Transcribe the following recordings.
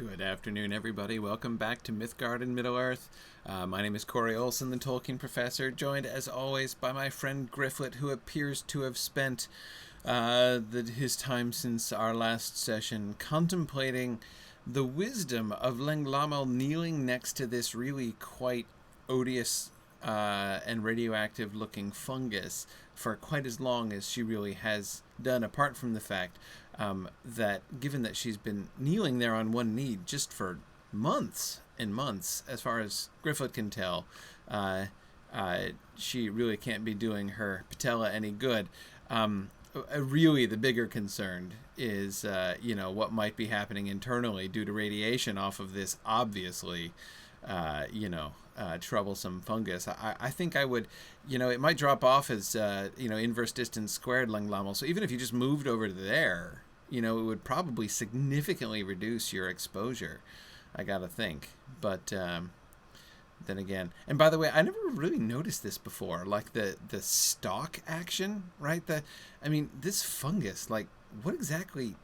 Good afternoon, everybody. Welcome back to Mythgard in Middle-earth. My name is Corey Olson, the Tolkien Professor, joined as always by my friend Grifflet, who appears to have spent his time since our last session contemplating the wisdom of Lenglamal kneeling next to this really quite odious and radioactive-looking fungus for quite as long as she really has done, apart from the fact that given that she's been kneeling there on one knee just for months and months, as far as Griffith can tell, she really can't be doing her patella any good. Really, the bigger concern is, what might be happening internally due to radiation off of this obviously, troublesome fungus. I think I would, it might drop off as, inverse distance squared Lenglamal. So even if you just moved over to there, it would probably significantly reduce your exposure, I gotta think. But then again, and by the way, I never really noticed this before, like the stalk action, right? This fungus, like, what exactly...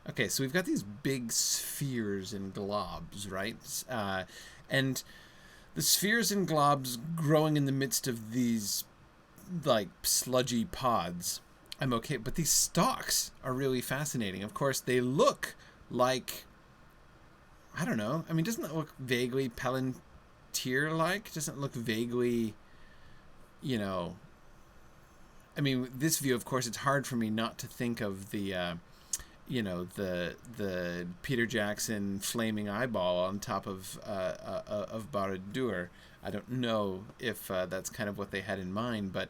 Okay, so we've got these big spheres and globs, right? And the spheres and globs growing in the midst of these, like, sludgy pods. I'm okay, but these stalks are really fascinating. Of course, they look like, I don't know. Doesn't it look vaguely Palantir-like? Doesn't it look vaguely, this view, of course, it's hard for me not to think of the, the Peter Jackson flaming eyeball on top of Barad-dûr. I don't know if that's kind of what they had in mind, but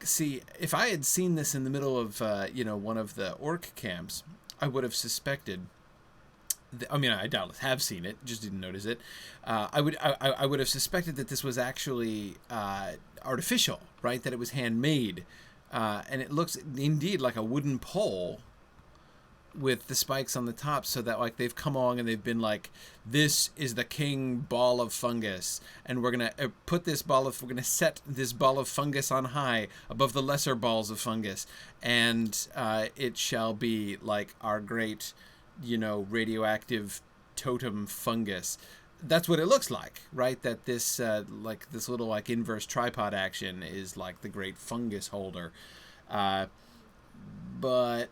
see, if I had seen this in the middle of, one of the orc camps, I would have suspected. I doubtless have seen it, just didn't notice it. I would have suspected that this was actually artificial, right? That it was handmade, and it looks indeed like a wooden pole with the spikes on the top, so that like they've come along and they've been like, this is the king ball of fungus, and we're gonna we're gonna set this ball of fungus on high above the lesser balls of fungus, and it shall be like our great, radioactive totem fungus. That's what it looks like, right? That this this little like inverse tripod action is like the great fungus holder, but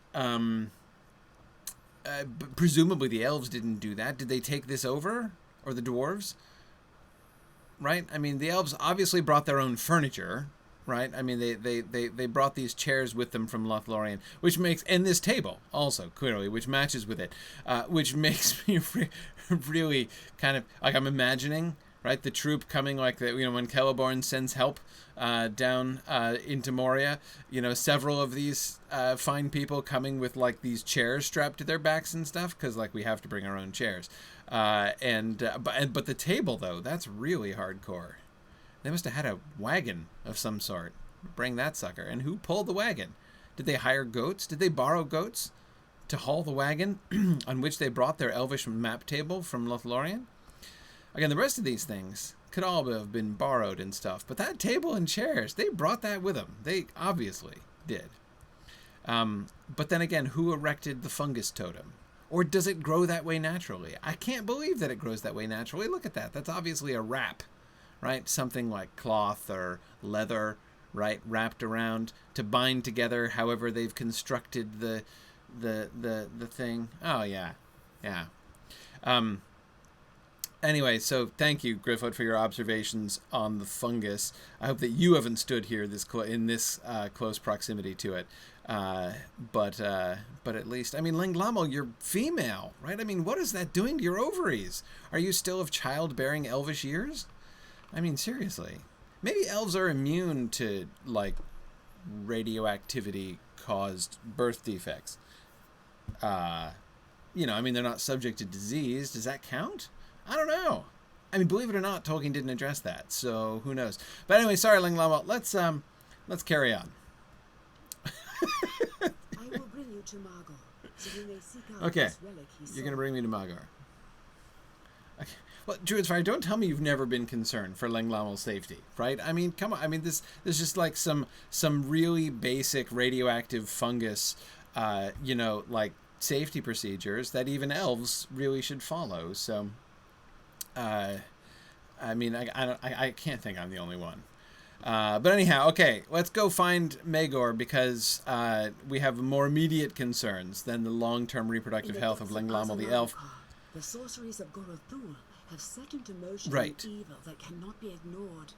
presumably the elves didn't do that. Did they take this over? Or the dwarves? Right? The elves obviously brought their own furniture, right? They brought these chairs with them from Lothlorien, which makes, and this table also, clearly, which matches with it, which makes me really kind of, like, I'm imagining, right, the troop coming, like, when Celeborn sends help down into Moria, several of these fine people coming with, like, these chairs strapped to their backs and stuff, because, like, we have to bring our own chairs. But the table, though, that's really hardcore. They must have had a wagon of some sort. Bring that sucker. And who pulled the wagon? Did they hire goats? Did they borrow goats to haul the wagon on which they brought their elvish map table from Lothlorien? Again, the rest of these things could all have been borrowed and stuff, but that table and chairs, they brought that with them. They obviously did. But then again, who erected the fungus totem? Or does it grow that way naturally? I can't believe that it grows that way naturally. Look at that. That's obviously a wrap, right? Something like cloth or leather, right? Wrapped around to bind together however they've constructed the thing. Oh, yeah. Yeah. Anyway, so thank you, Griffith, for your observations on the fungus. I hope that you haven't stood here in this close proximity to it. But at least, Lenglamal, you're female, right? What is that doing to your ovaries? Are you still of childbearing elvish years? Seriously. Maybe elves are immune to, like, radioactivity-caused birth defects. They're not subject to disease. Does that count? I don't know. Believe it or not, Tolkien didn't address that, so who knows. But anyway, sorry, Lenglamal. Let's carry on. I will bring you to Magor, so you may seek out Okay, this relic he you're going to sought. bring me to Magor. Okay. Well, Druidsfire, don't tell me you've never been concerned for Lenglamal's safety, right? Come on. This is just like some really basic radioactive fungus, like safety procedures that even elves really should follow. So, I mean, I can't think I'm the only one. But anyhow, okay, let's go find Maegor because we have more immediate concerns than the long-term reproductive health of Lenglamel the elf. The sorceries of Gorothul have set into motion Right. an evil that cannot be ignored.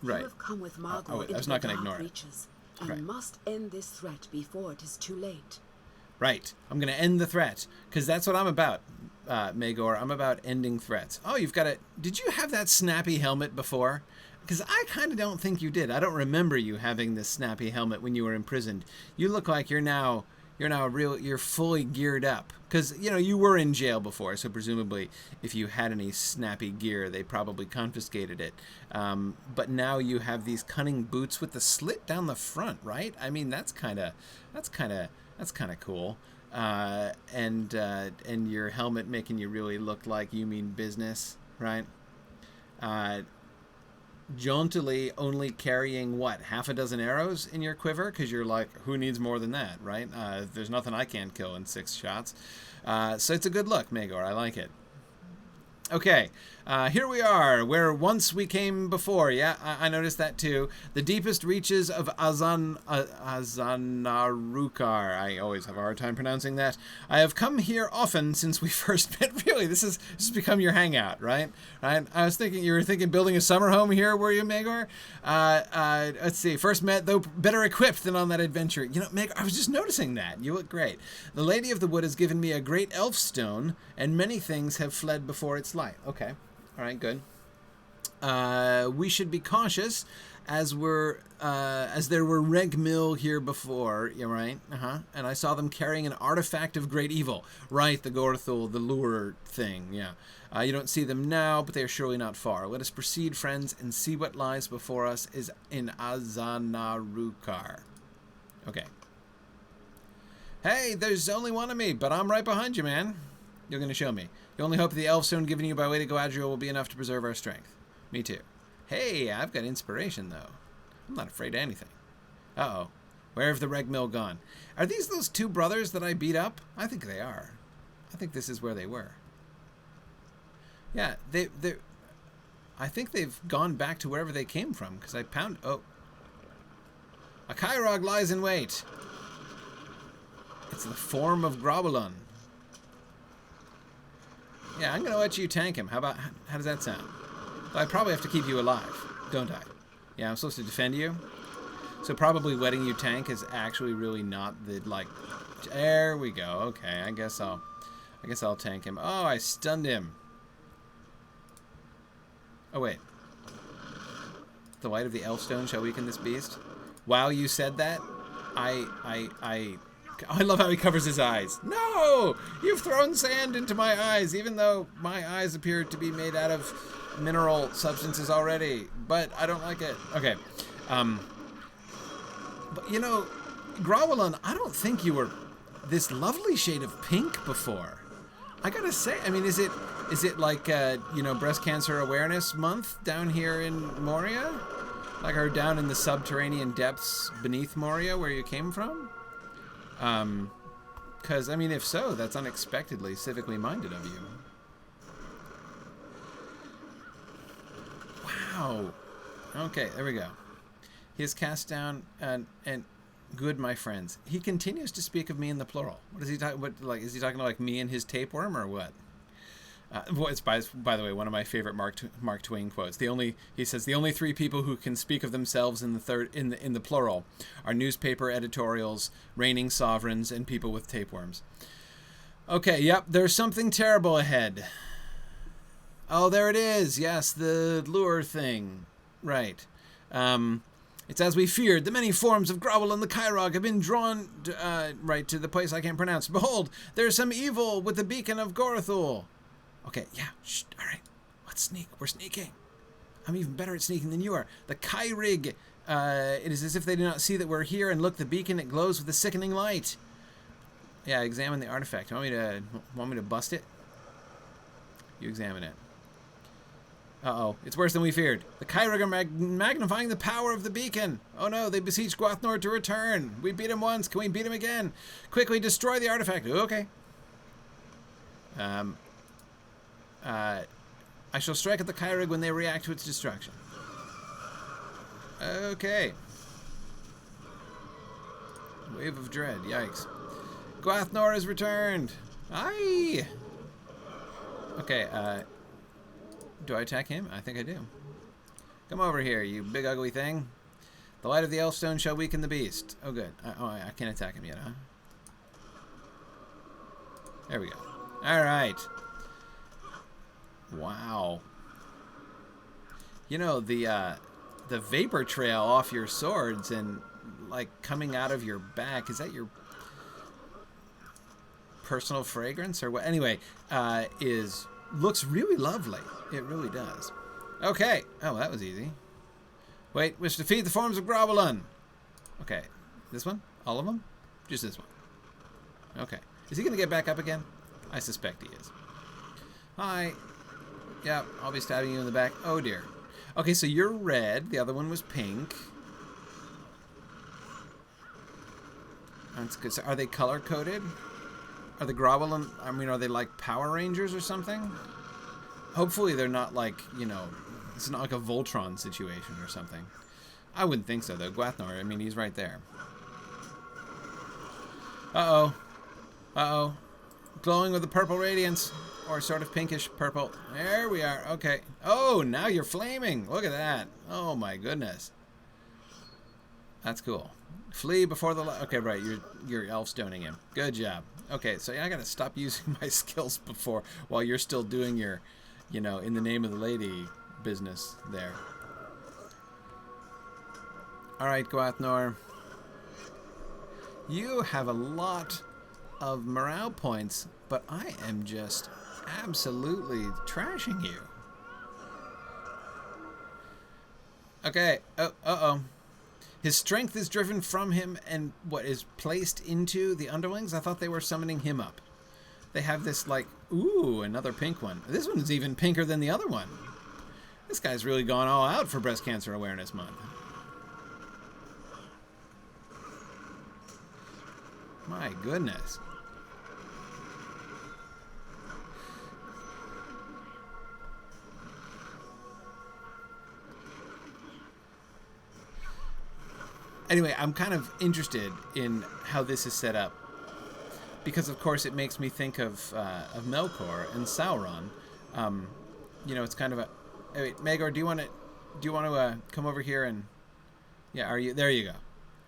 Right. You have come with Margot wait, I into was the not gonna dark ignore it. reaches, and Right. must end this threat before it is too late. Right. I'm going to end the threat because that's what I'm about, Maegor. I'm about ending threats. Oh, you've got it. Did you have that snappy helmet before? Because I kind of don't think you did. I don't remember you having this snappy helmet when you were imprisoned. You look like you're fully geared up. Because, you know, you were in jail before, so presumably if you had any snappy gear, they probably confiscated it. But now you have these cunning boots with the slit down the front, right? I mean, that's kind of cool. And your helmet making you really look like you mean business, right? Jauntily only carrying, what, half a dozen arrows in your quiver? Because you're like, who needs more than that, right? There's nothing I can't kill in 6 shots. So it's a good look, Maegor. I like it. Okay, here we are, where once we came before. Yeah, I noticed that too. The deepest reaches of Azanarukar. I always have a hard time pronouncing that. I have come here often since we first met. Really, this has become your hangout, right? Right. I was thinking you were thinking building a summer home here, were you, Maegor? Let's see. First met, though better equipped than on that adventure. You know, Maegor, I was just noticing that. You look great. The Lady of the Wood has given me a great elf stone, and many things have fled before its light. Okay. All right, good. We should be cautious as there were Regmill here before, you're right? And I saw them carrying an artifact of great evil. Right, the Gorthul, the lure thing, yeah. You don't see them now, but they are surely not far. Let us proceed, friends, and see what lies before us is in Azanarukar. Okay. Hey, there's only one of me, but I'm right behind you, man. You're going to show me. The only hope of the elf stone given you by way to Galadriel will be enough to preserve our strength. Me too. Hey, I've got inspiration, though. I'm not afraid of anything. Uh-oh. Where have the Regmill gone? Are these those 2 brothers that I beat up? I think they are. I think this is where they were. Yeah, I think they've gone back to wherever they came from, because I pound... Oh. A Kyrog lies in wait. It's the form of Grobelun. Yeah, I'm going to let you tank him. How does that sound? Well, I probably have to keep you alive, don't I? Yeah, I'm supposed to defend you? So probably letting you tank is actually really not the, like... There we go. Okay, I guess I'll tank him. Oh, I stunned him. Oh, wait. The light of the Elfstone shall weaken this beast? While you said that, I love how he covers his eyes. No! You've thrown sand into my eyes, even though my eyes appear to be made out of mineral substances already. But I don't like it. Okay. But, you know, Growlin, I don't think you were this lovely shade of pink before. I gotta say, I mean, is it like, Breast Cancer Awareness Month down here in Moria? Like, or down in the subterranean depths beneath Moria where you came from? Because, I mean, if so, that's unexpectedly civically minded of you. Wow. Okay, there we go. He is cast down, and good, my friends. He continues to speak of me in the plural. What is he talking? What, like, is he talking like me and his tapeworm, or what? It's by the way one of my favorite Mark Twain quotes. He says the only 3 people who can speak of themselves in the plural are newspaper editorials, reigning sovereigns, and people with tapeworms. Okay, yep, there's something terrible ahead. Oh, there it is. Yes, the lure thing. Right. It's as we feared. The many forms of Growl and the Kyrog have been drawn right to the place I can't pronounce. Behold, there's some evil with the beacon of Gorothul. Okay, yeah, shh, all right. Let's sneak. We're sneaking. I'm even better at sneaking than you are. The Kyrig. It is as if they do not see that we're here, and look, the beacon, it glows with a sickening light. Yeah, examine the artifact. Want me to bust it? You examine it. Uh-oh, it's worse than we feared. The Kyrig are magnifying the power of the beacon. Oh no, they beseech Gwathnor to return. We beat him once. Can we beat him again? Quickly destroy the artifact. Okay. Um, I shall strike at the Kyrig when they react to its destruction. Okay. Wave of Dread. Yikes. Gwathnor has returned. Aye. Okay, do I attack him? I think I do. Come over here, you big ugly thing. The light of the Elfstone shall weaken the beast. Oh, good. I can't attack him yet, huh? There we go. All right. Wow. You know, the vapor trail off your swords and, like, coming out of your back, is that your personal fragrance or what? Anyway, looks really lovely. It really does. Okay. Oh, that was easy. Wait, which defeat the forms of Grovelon. Okay. This one? All of them? Just this one. Okay. Is he going to get back up again? I suspect he is. Hi. Yeah, I'll be stabbing you in the back. Oh, dear. Okay, so you're red. The other one was pink. That's good. So are they color-coded? Are the Grovelon, I mean, are they like Power Rangers or something? Hopefully they're not like, you know, it's not like a Voltron situation or something. I wouldn't think so, though. Gwathnor, I mean, he's right there. Uh-oh. Uh-oh. Glowing with a purple radiance. Or sort of pinkish purple. There we are. Okay. Oh, now you're flaming. Look at that. Oh, my goodness. That's cool. Flee before the... Okay, right. You're elf-stoning him. Good job. Okay, so yeah, I gotta stop using my skills while you're still doing your, you know, in the name of the lady business there. Alright, Gwathnor. You have a lot of morale points, but I am just absolutely trashing you. Okay. Oh, uh-oh. His strength is driven from him and what is placed into the underlings. I thought they were summoning him up. They have this like, ooh, another pink one. This one's even pinker than the other one. This guy's really gone all out for Breast Cancer Awareness Month. My goodness. Anyway, I'm kind of interested in how this is set up because, of course, it makes me think of Melkor and Sauron. You know, it's kind of a. Hey, wait, Magor, do you want to come over here and? Yeah, are you? There you go.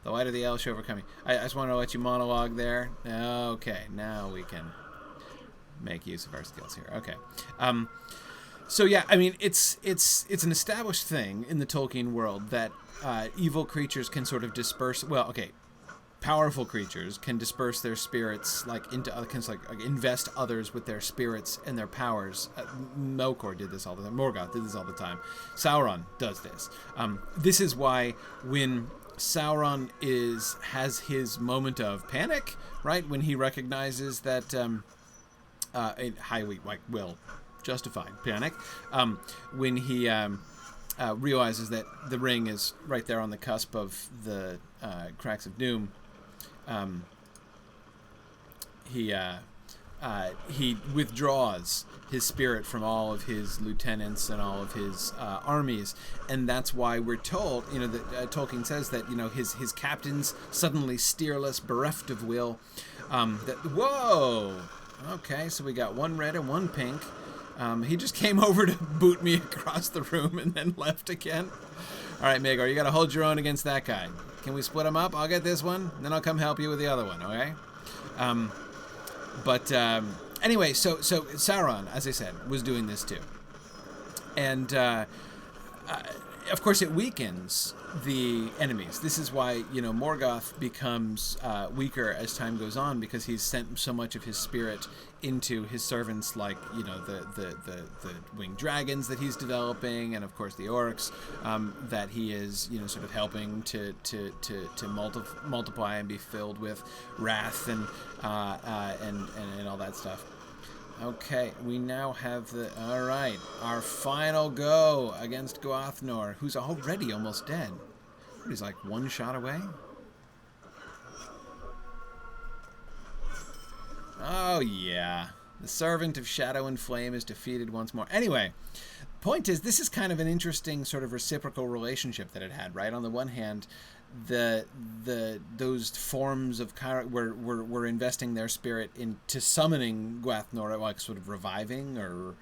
The light of the Elf overcoming. I just want to let you monologue there. Okay, now we can make use of our skills here. Okay. So yeah, I mean, it's an established thing in the Tolkien world that evil creatures can sort of disperse. Well, okay, powerful creatures can disperse their spirits like into other, can like invest others with their spirits and their powers. Melkor did this all the time. Morgoth did this all the time. Sauron does this. This is why when Sauron has his moment of panic, right, when he recognizes that a highly justified panic, when he realizes that the ring is right there on the cusp of the cracks of doom. He withdraws his spirit from all of his lieutenants and all of his armies, and that's why we're told, you know, that Tolkien says that, you know, his captains suddenly steerless, bereft of will. Whoa, okay, so we got one red and one pink. He just came over to boot me across the room and then left again. All right, Magor, you got to hold your own against that guy. Can we split them up? I'll get this one, then I'll come help you with the other one, okay? Anyway, so Sauron, as I said, was doing this too. And, of course, it weakens the enemies. This is why, you know, Morgoth becomes weaker as time goes on, because he's sent so much of his spirit into his servants, like, you know, the winged dragons that he's developing, and of course the orcs that he is, you know, sort of helping to multiply and be filled with wrath and all that stuff. Okay, we now have our final go against Gwathnor, who's already almost dead. He's like one shot away. Oh, yeah. The servant of shadow and flame is defeated once more. Anyway, point is, this is kind of an interesting sort of reciprocal relationship that it had, right? On the one hand, those forms of were investing their spirit into summoning Gwathmor, like sort of reviving or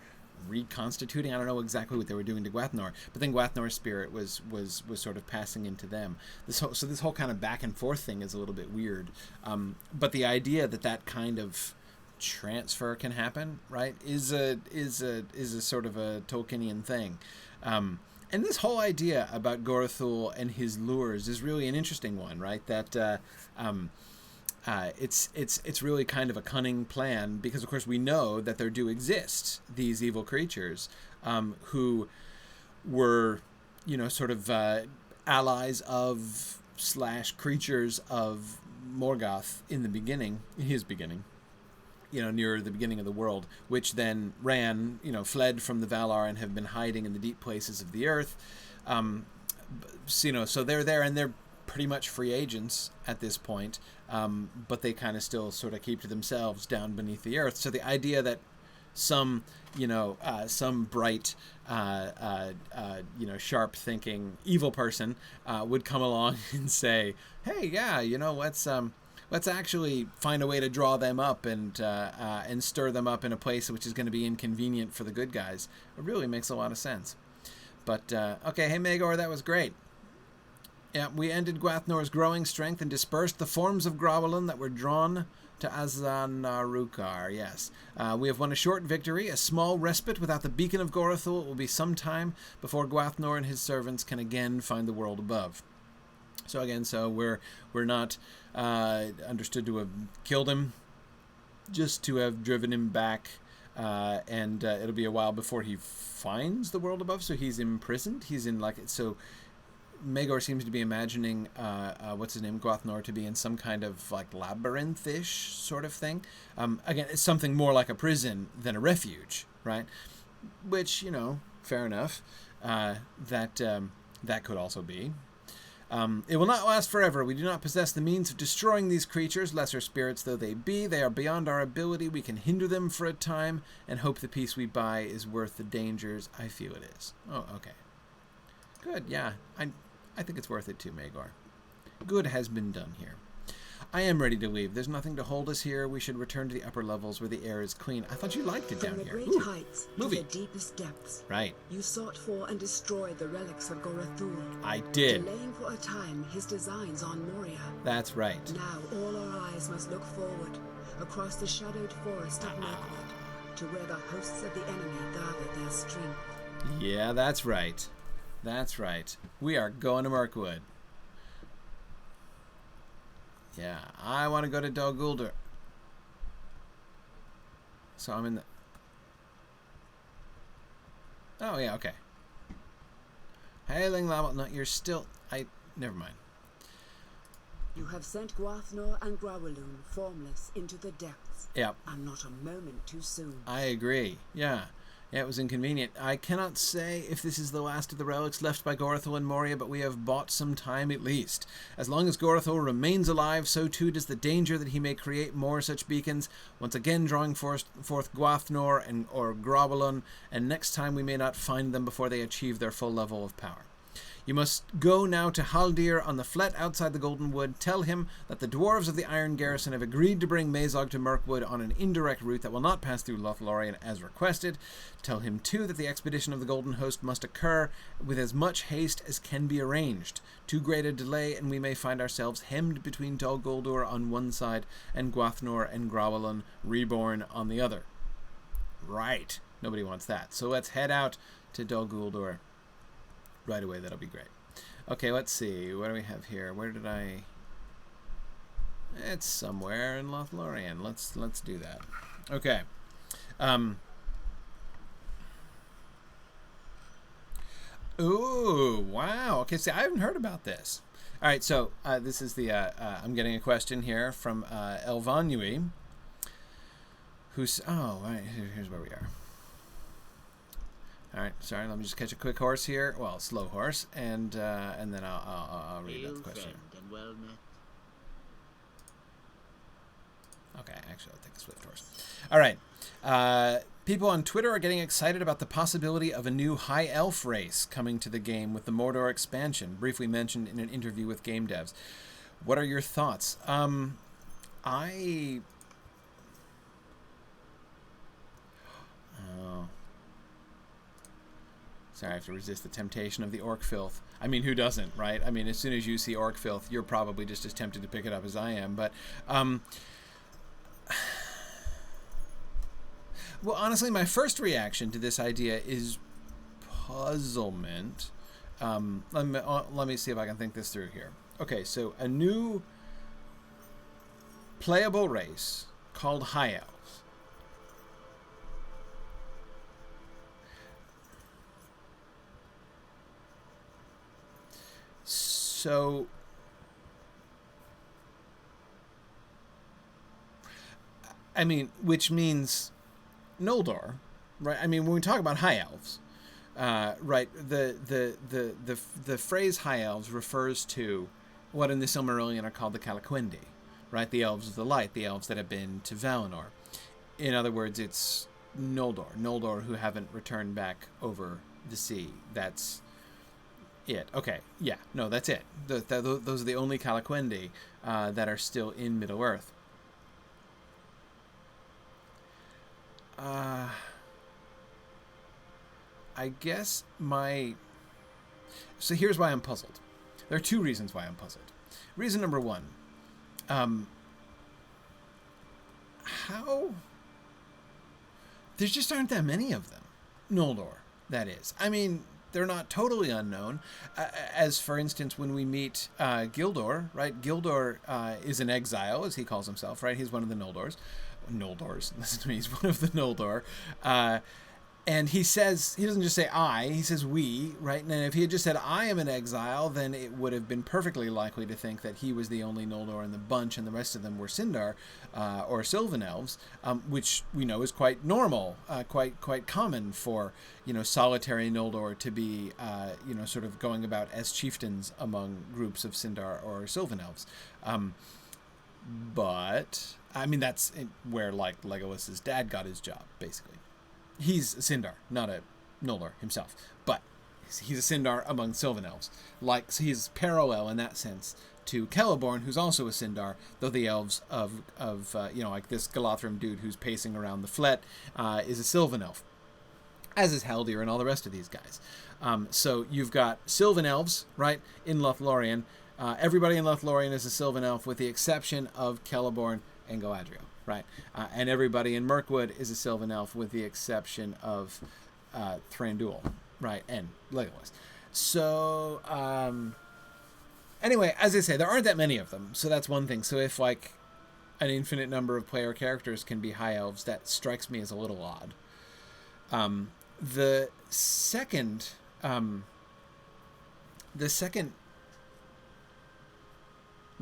reconstituting. I don't know exactly what they were doing to Gwathmor, but then Gwathnor's spirit was sort of passing into them. This whole kind of back and forth thing is a little bit weird, but the idea that kind of transfer can happen, right, is a sort of a Tolkienian thing. And this whole idea about Gorothul and his lures is really an interesting one, right? That it's really kind of a cunning plan, because of course we know that there do exist these evil creatures who were, sort of allies of / creatures of Morgoth in his beginning. Near the beginning of the world, which then fled from the Valar and have been hiding in the deep places of the earth. So they're there and they're pretty much free agents at this point, but they kind of still sort of keep to themselves down beneath the earth. So the idea that some bright, sharp-thinking evil person would come along and say, "Hey, yeah, let's actually find a way to draw them up and stir them up in a place which is going to be inconvenient for the good guys." It really makes a lot of sense. But, okay, hey, Maegor, that was great. Yeah, we ended Gwathnor's growing strength and dispersed the forms of Growlin that were drawn to Azanarukar, yes. We have won a short victory, a small respite without the beacon of Gorothul. It will be some time before Gwathmor and his servants can again find the world above. So again, we're not understood to have killed him, just to have driven him back, and it'll be a while before he finds the world above. So he's imprisoned. He's in so. Maegor seems to be imagining what's his name, Gwathmor, to be in some kind of labyrinth-ish sort of thing. Again, it's something more like a prison than a refuge, right? Which fair enough. That could also be. It will not last forever. We do not possess the means of destroying these creatures, lesser spirits though they be. They are beyond our ability. We can hinder them for a time and hope the peace we buy is worth the dangers. I feel it is. Oh, okay. Good, yeah. I think it's worth it too, Maegor. Good has been done here. I am ready to leave. There's nothing to hold us here. We should return to the upper levels where the air is clean. I thought you liked it down here. From the great heights to movie. the deepest depths. Right. You sought for and destroyed the relics of Gorothul. I did. Delaying for a time his designs on Moria. That's right. Now all our eyes must look forward, across the shadowed forest of Mirkwood, to where the hosts of the enemy gather their strength. Yeah, that's right. That's right. We are going to Mirkwood. Yeah, I want to go to Dol Guldur. So I'm in the... Oh, yeah, okay. Hailing Lamal... No, you're still... Never mind. You have sent Gwathmor and Growlin formless into the depths. Yep. And not a moment too soon. I agree. Yeah. Yeah, it was inconvenient. I cannot say if this is the last of the relics left by Gorothul and Moria, but we have bought some time at least. As long as Gorothul remains alive, so too does the danger that he may create more such beacons, once again drawing forth Gwathmor or Growlin, and next time we may not find them before they achieve their full level of power. You must go now to Haldir on the flat outside the Golden Wood. Tell him that the dwarves of the Iron Garrison have agreed to bring Mazog to Mirkwood on an indirect route that will not pass through Lothlorien as requested. Tell him, too, that the expedition of the Golden Host must occur with as much haste as can be arranged. Too great a delay, and we may find ourselves hemmed between Dol Guldur on one side and Gwathmor and Growlin reborn on the other. Right. Nobody wants that. So let's head out to Dol Guldur. Right away, that'll be great. Okay, let's see. What do we have here? Where did I... It's somewhere in Lothlorien. Let's do that. Okay. Ooh, wow. Okay, see, I haven't heard about this. All right, so this is the... I'm getting a question here from Elvanui, who's... Oh, right, here's where we are. All right, sorry. Let me just catch a quick horse here. Well, slow horse, and then I'll read out the question. And well met. Okay, Actually, I'll take the swift horse. All right. People on Twitter are getting excited about the possibility of a new high elf race coming to the game with the Mordor expansion, briefly mentioned in an interview with Game Devs. What are your thoughts? Oh, sorry, I have to resist the temptation of the orc filth. I mean, who doesn't, right? I mean, as soon as you see orc filth, you're probably just as tempted to pick it up as I am. But, well, honestly, my first reaction to this idea is puzzlement. Let me see if I can think this through here. Okay, so a new playable race called High Elves. So, I mean, which means Noldor, right? I mean, when we talk about High Elves, right, the phrase High Elves refers to what in the Silmarillion are called the Calaquendi, right? The Elves of the Light, the elves that have been to Valinor. In other words, it's Noldor who haven't returned back over the sea. That's it. Okay, yeah, no, that's it. Those are the only Calaquendi that are still in Middle-earth. I guess so here's why I'm puzzled. There are two reasons why I'm puzzled. Reason number one, how there just aren't that many of them. Noldor, that is. I mean, they're not totally unknown. As, for instance, when we meet Gildor, right? Gildor is an exile, as he calls himself, right? He's one of the Noldors. Listen to me, he's one of the Noldor. And he says, he doesn't just say I, he says we, right? And if he had just said I am an exile, then it would have been perfectly likely to think that he was the only Noldor in the bunch and the rest of them were Sindar or Sylvan Elves, which we know is quite normal, quite common for, solitary Noldor to be, sort of going about as chieftains among groups of Sindar or Sylvan Elves. But, I mean, that's where, like, Legolas's dad got his job, basically. He's a Sindar, not a Noldor himself, but he's a Sindar among Sylvan Elves. So he's parallel in that sense to Celeborn, who's also a Sindar, though the elves of like this Galathrim dude who's pacing around the Flet is a Sylvan Elf, as is Haldir and all the rest of these guys. So you've got Sylvan Elves, right, in Lothlorien. Everybody in Lothlorien is a Sylvan Elf with the exception of Celeborn and Galadriel. Right, and everybody in Mirkwood is a Sylvan Elf with the exception of Thranduil, right, and Legolas. So, anyway, as I say, there aren't that many of them, so that's one thing. So if, like, an infinite number of player characters can be High Elves, that strikes me as a little odd. The second, my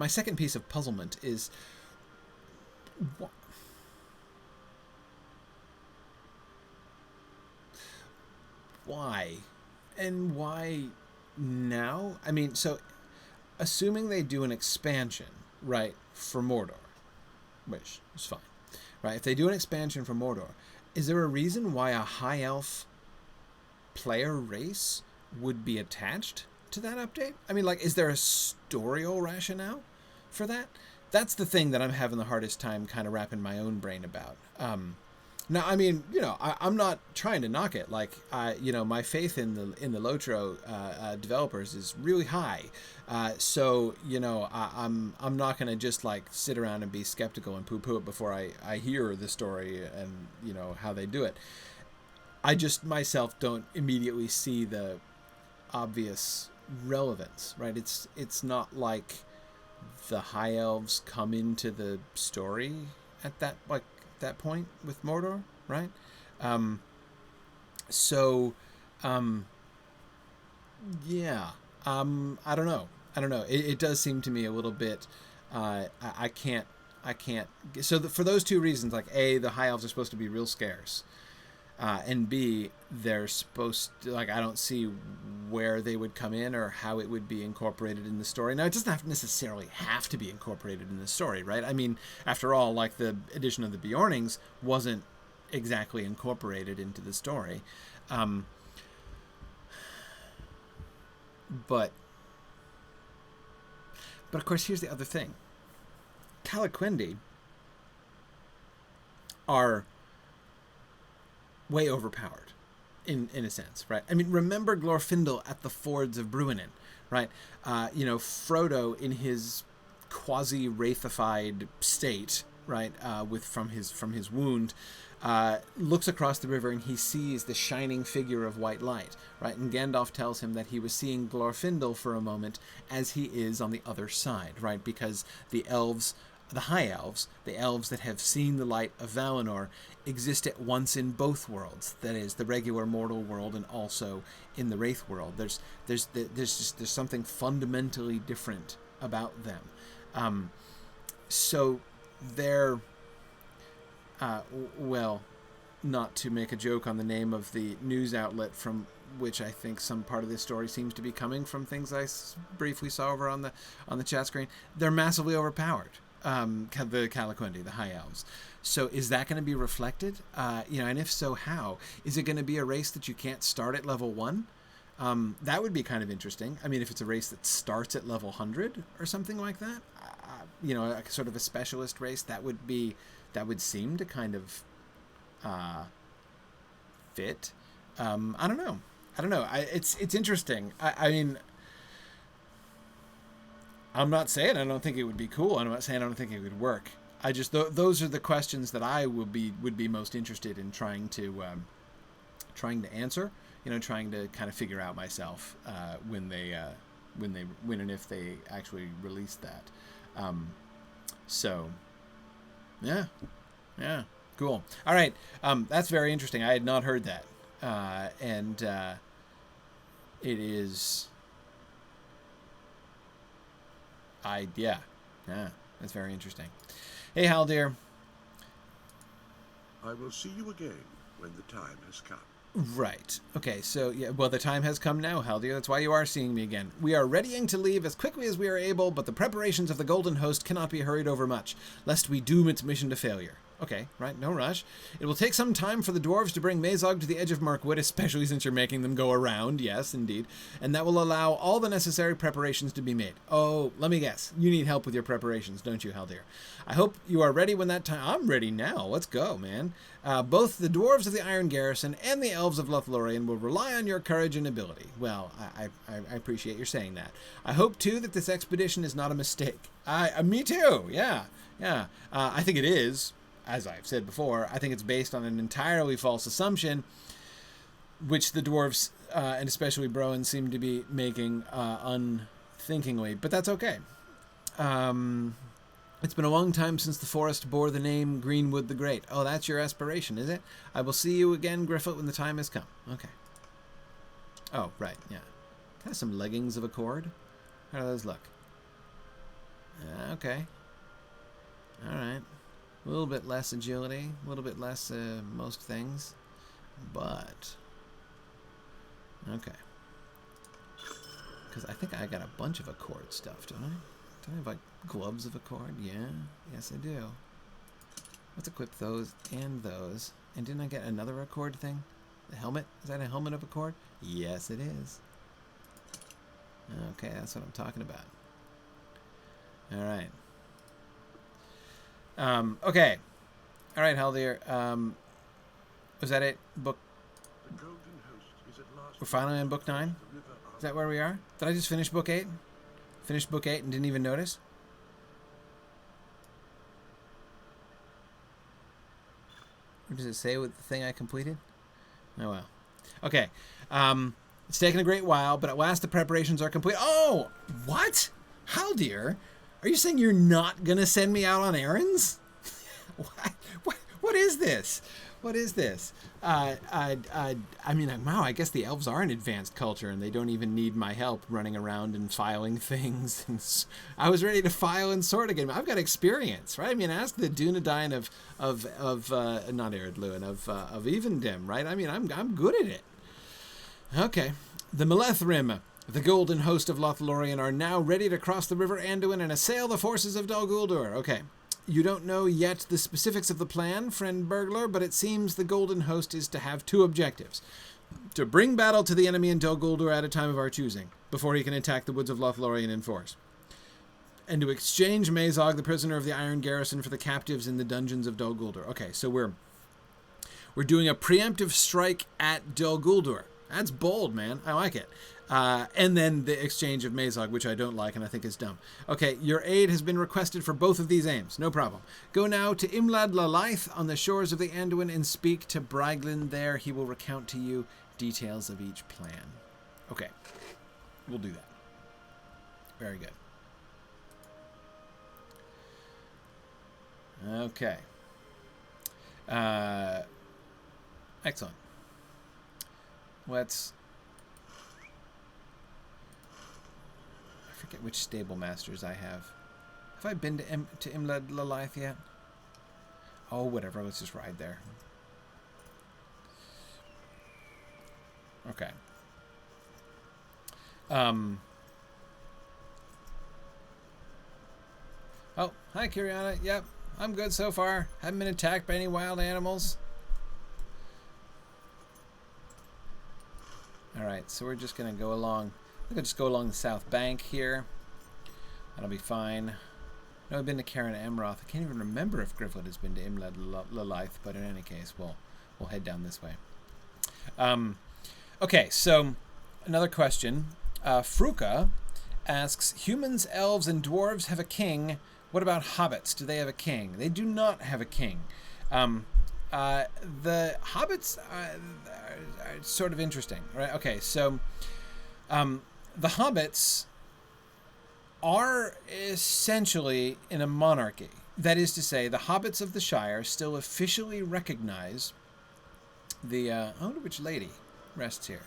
second piece of puzzlement is, why? And why now? I mean, so assuming they do an expansion, right, for Mordor, which is fine, right? If they do an expansion for Mordor, is there a reason why a High Elf player race would be attached to that update? I mean, like, is there a storyal rationale for that? That's the thing that I'm having the hardest time kind of wrapping my own brain about. Now, I mean, I'm not trying to knock it. Like, my faith in the LOTRO developers is really high. So, I'm not going to just like sit around and be skeptical and poo-poo it before I hear the story and how they do it. I just myself don't immediately see the obvious relevance, right? It's not like the High Elves come into the story at that point with Mordor, right? Yeah. I don't know. It does seem to me a little bit. I can't. So for those two reasons, like the High Elves are supposed to be real scarce. and B, they're supposed to, like, I don't see where they would come in or how it would be incorporated in the story. Now, it doesn't necessarily have to be incorporated in the story, right? I mean, after all, like, the addition of the Bjornings wasn't exactly incorporated into the story. But of course, here's the other thing. Calaquendi are way overpowered, in a sense, right? I mean, remember Glorfindel at the fords of Bruinen, right? Frodo in his quasi-wraithified state, right, from his wound, looks across the river and he sees the shining figure of white light, right? And Gandalf tells him that he was seeing Glorfindel for a moment as he is on the other side, right? Because the elves, the high elves, the elves that have seen the light of Valinor, exist at once in both worlds. That is, the regular mortal world and also in the Wraith world. There's something fundamentally different about them. So they're well, not to make a joke on the name of the news outlet from which I think some part of this story seems to be coming from, things I briefly saw over on the chat screen. They're massively overpowered. The Calaquendi, the High Elves. So is that going to be reflected? And if so, how? Is it going to be a race that you can't start at level 1? That would be kind of interesting. I mean, if it's a race that starts at level 100 or something like that, a sort of a specialist race, that would seem to kind of fit. I don't know. It's interesting. I mean, I'm not saying I don't think it would be cool. I'm not saying I don't think it would work. I just those are the questions that I would be most interested in trying to answer. Trying to kind of figure out myself when and if they actually release that. So, yeah, cool. All right, that's very interesting. I had not heard that, and it is. Yeah, that's very interesting. Hey, Haldir. I will see you again when the time has come. Right. Okay, so, yeah, the time has come now, Haldir. That's why you are seeing me again. We are readying to leave as quickly as we are able, but the preparations of the Golden Host cannot be hurried over much, lest we doom its mission to failure. Okay, right, no rush. It will take some time for the dwarves to bring Mazog to the edge of Mirkwood, especially since you're making them go around, yes, indeed, and that will allow all the necessary preparations to be made. Oh, let me guess, you need help with your preparations, don't you, Haldir? I hope you are ready when that time... I'm ready now, let's go, man. Both the dwarves of the Iron Garrison and the elves of Lothlorien will rely on your courage and ability. Well, I appreciate your saying that. I hope, too, that this expedition is not a mistake. Me too, yeah. I think it is. As I've said before, I think it's based on an entirely false assumption, which the dwarves, and especially Broen, seem to be making unthinkingly. But that's okay. It's been a long time since the forest bore the name Greenwood the Great. Oh, that's your aspiration, is it? I will see you again, Griffith, when the time has come. Okay. Oh, right, yeah. Can I have some leggings of accord? How do those look? Okay. All right. A little bit less agility, a little bit less most things, but okay. Because I think I got a bunch of accord stuff, don't I? Don't I have like gloves of accord? Yeah, yes I do. Let's equip those and those. And didn't I get another accord thing? The helmet? Is that a helmet of accord? Yes it is. Okay, that's what I'm talking about. All right. Okay. All right, Haldir. Was that it? Book. We're finally on book 9? Is that where we are? Did I just finish book 8? Finished book 8 and didn't even notice? What does it say with the thing I completed? Oh, well. Okay. It's taken a great while, but at last the preparations are complete. Oh! What? Haldir? Are you saying you're not going to send me out on errands? What is this? What is this? I mean, wow, I guess the elves are an advanced culture and they don't even need my help running around and filing things. And I was ready to file and sort again. I've got experience, right? I mean, ask the Dunedain of not Ered Luin, of Evendim, right? I mean, I'm good at it. Okay. The Melethrim, the golden host of Lothlorien, are now ready to cross the river Anduin and assail the forces of Dol Guldur. Okay. You don't know yet the specifics of the plan, friend burglar, but it seems the Golden Host is to have two objectives. To bring battle to the enemy in Dol Guldur at a time of our choosing, before he can attack the woods of Lothlorien in force. And to exchange Mazog, the prisoner of the Iron Garrison, for the captives in the dungeons of Dol Guldur. Okay, so we're doing a preemptive strike at Dol Guldur. That's bold, man. I like it. And then the exchange of Mazog, which I don't like and I think is dumb. Okay, your aid has been requested for both of these aims. No problem. Go now to Imlad Lalaith on the shores of the Anduin and speak to Braiglin there. He will recount to you details of each plan. Okay, we'll do that. Very good. Okay. Excellent. Let's... I forget which stable masters I have. Have I been to Imlad Lalaith yet? Oh, whatever. Let's just ride there. Okay. Oh, hi, Kiriana. Yep, I'm good so far. Haven't been attacked by any wild animals. Alright, so we're just going to go along. I could just go along the south bank here. That'll be fine. No, I've been to Karen Amroth. I can't even remember if Griflet has been to Imlad Lalaith, but in any case, we'll head down this way. Okay, so another question. Fruka asks, humans, elves, and dwarves have a king. What about hobbits? Do they have a king? They do not have a king. The hobbits are sort of interesting, right? Okay, so the hobbits are essentially in a monarchy. That is to say, the hobbits of the Shire still officially recognize the... I wonder which lady rests here.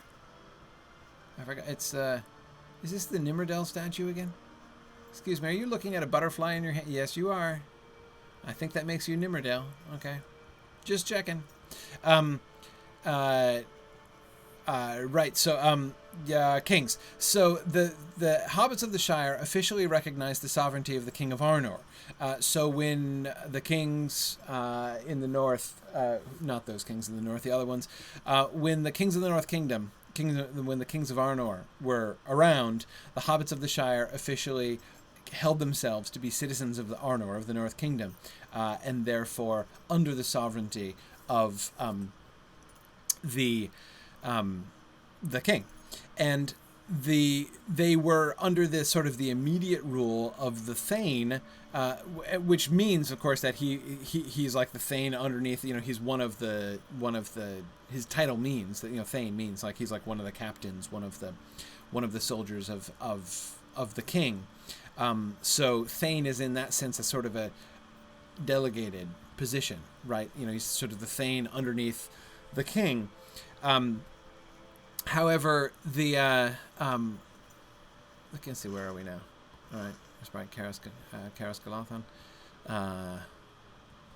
I forgot. It's... is this the Nimmerdale statue again? Excuse me, are you looking at a butterfly in your hand? Yes, you are. I think that makes you Nimmerdale. Okay. Just checking. Right, so, kings. So the hobbits of the Shire officially recognize the sovereignty of the King of Arnor. So when the kings in the north, not those kings in the north, the other ones, when the kings of the North Kingdom, when the kings of Arnor were around, the hobbits of the Shire officially held themselves to be citizens of the Arnor, of the North Kingdom, and therefore under the sovereignty of the king. And they were under this sort of the immediate rule of the Thane, which means, of course, that he's like the Thane underneath. You know, he's one of the his title means that, you know, Thane means like he's like one of the captains, one of the soldiers of the king. So Thane is in that sense a sort of a delegated position, right? You know, he's sort of the Thane underneath the king. However, the let's see, where are we now? All right, there's Brian Karas Galathon.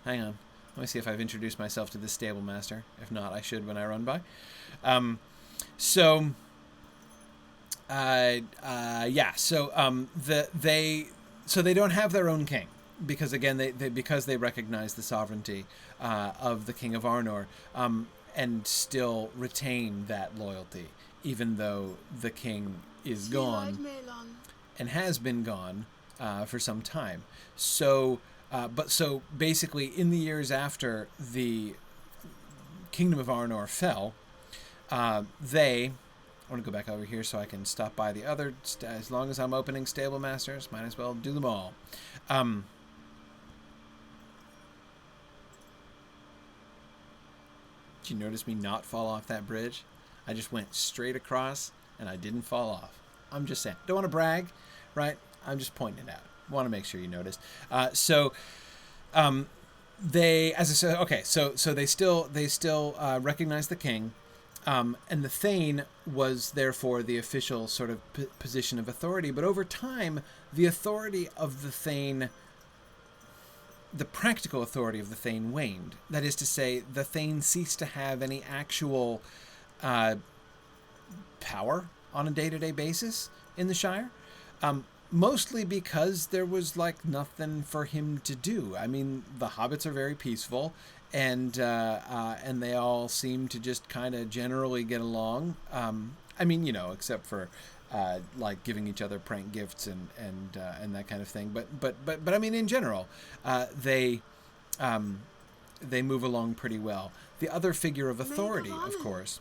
Hang on, let me see if I've introduced myself to this stable master. If not, I should when I run by. So they don't have their own king because, again, because they recognize the sovereignty of the King of Arnor, and still retain that loyalty, even though the king is gone and has been gone for some time. So basically, in the years after the Kingdom of Arnor fell, I want to go back over here so I can stop by the other. As long as I'm opening stable masters, might as well do them all. Did you notice me not fall off that bridge? I just went straight across and I didn't fall off. I'm just saying. Don't want to brag, right? I'm just pointing it out. Want to make sure you noticed. they, as I said, okay, so they still recognize the king, and the Thane was therefore the official sort of position of authority. But over time, the authority of the Thane, the practical authority of the Thane, waned. That is to say, the Thane ceased to have any actual power on a day-to-day basis in the Shire. Mostly because there was like nothing for him to do. I mean, the hobbits are very peaceful, and they all seem to just kind of generally get along. I mean, you know, except for like giving each other prank gifts and that kind of thing. But I mean, in general, they move along pretty well. The other figure of authority, of course,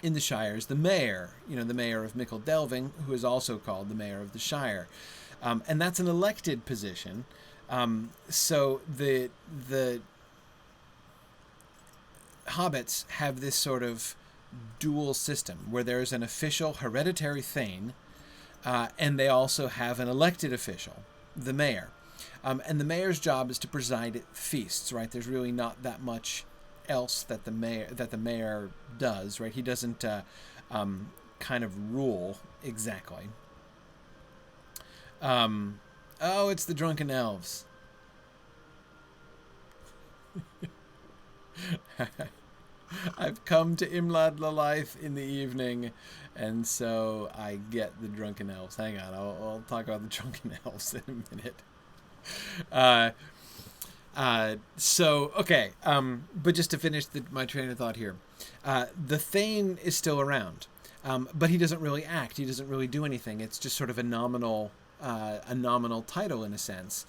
in the Shire is the mayor, you know, the mayor of Mickle Delving, who is also called the mayor of the Shire. And that's an elected position. So the hobbits have this sort of dual system where there's an official hereditary Thane, and they also have an elected official, the mayor. And the mayor's job is to preside at feasts, right? There's really not that much else that the mayor does, right? He doesn't kind of rule exactly. Oh, it's the drunken elves. I've come to Imlad Lalaith in the evening, and so I get the drunken elves. Hang on, I'll talk about the drunken elves in a minute. But just to finish my train of thought here, the Thane is still around, but he doesn't really act. He doesn't really do anything. It's just sort of a nominal title in a sense.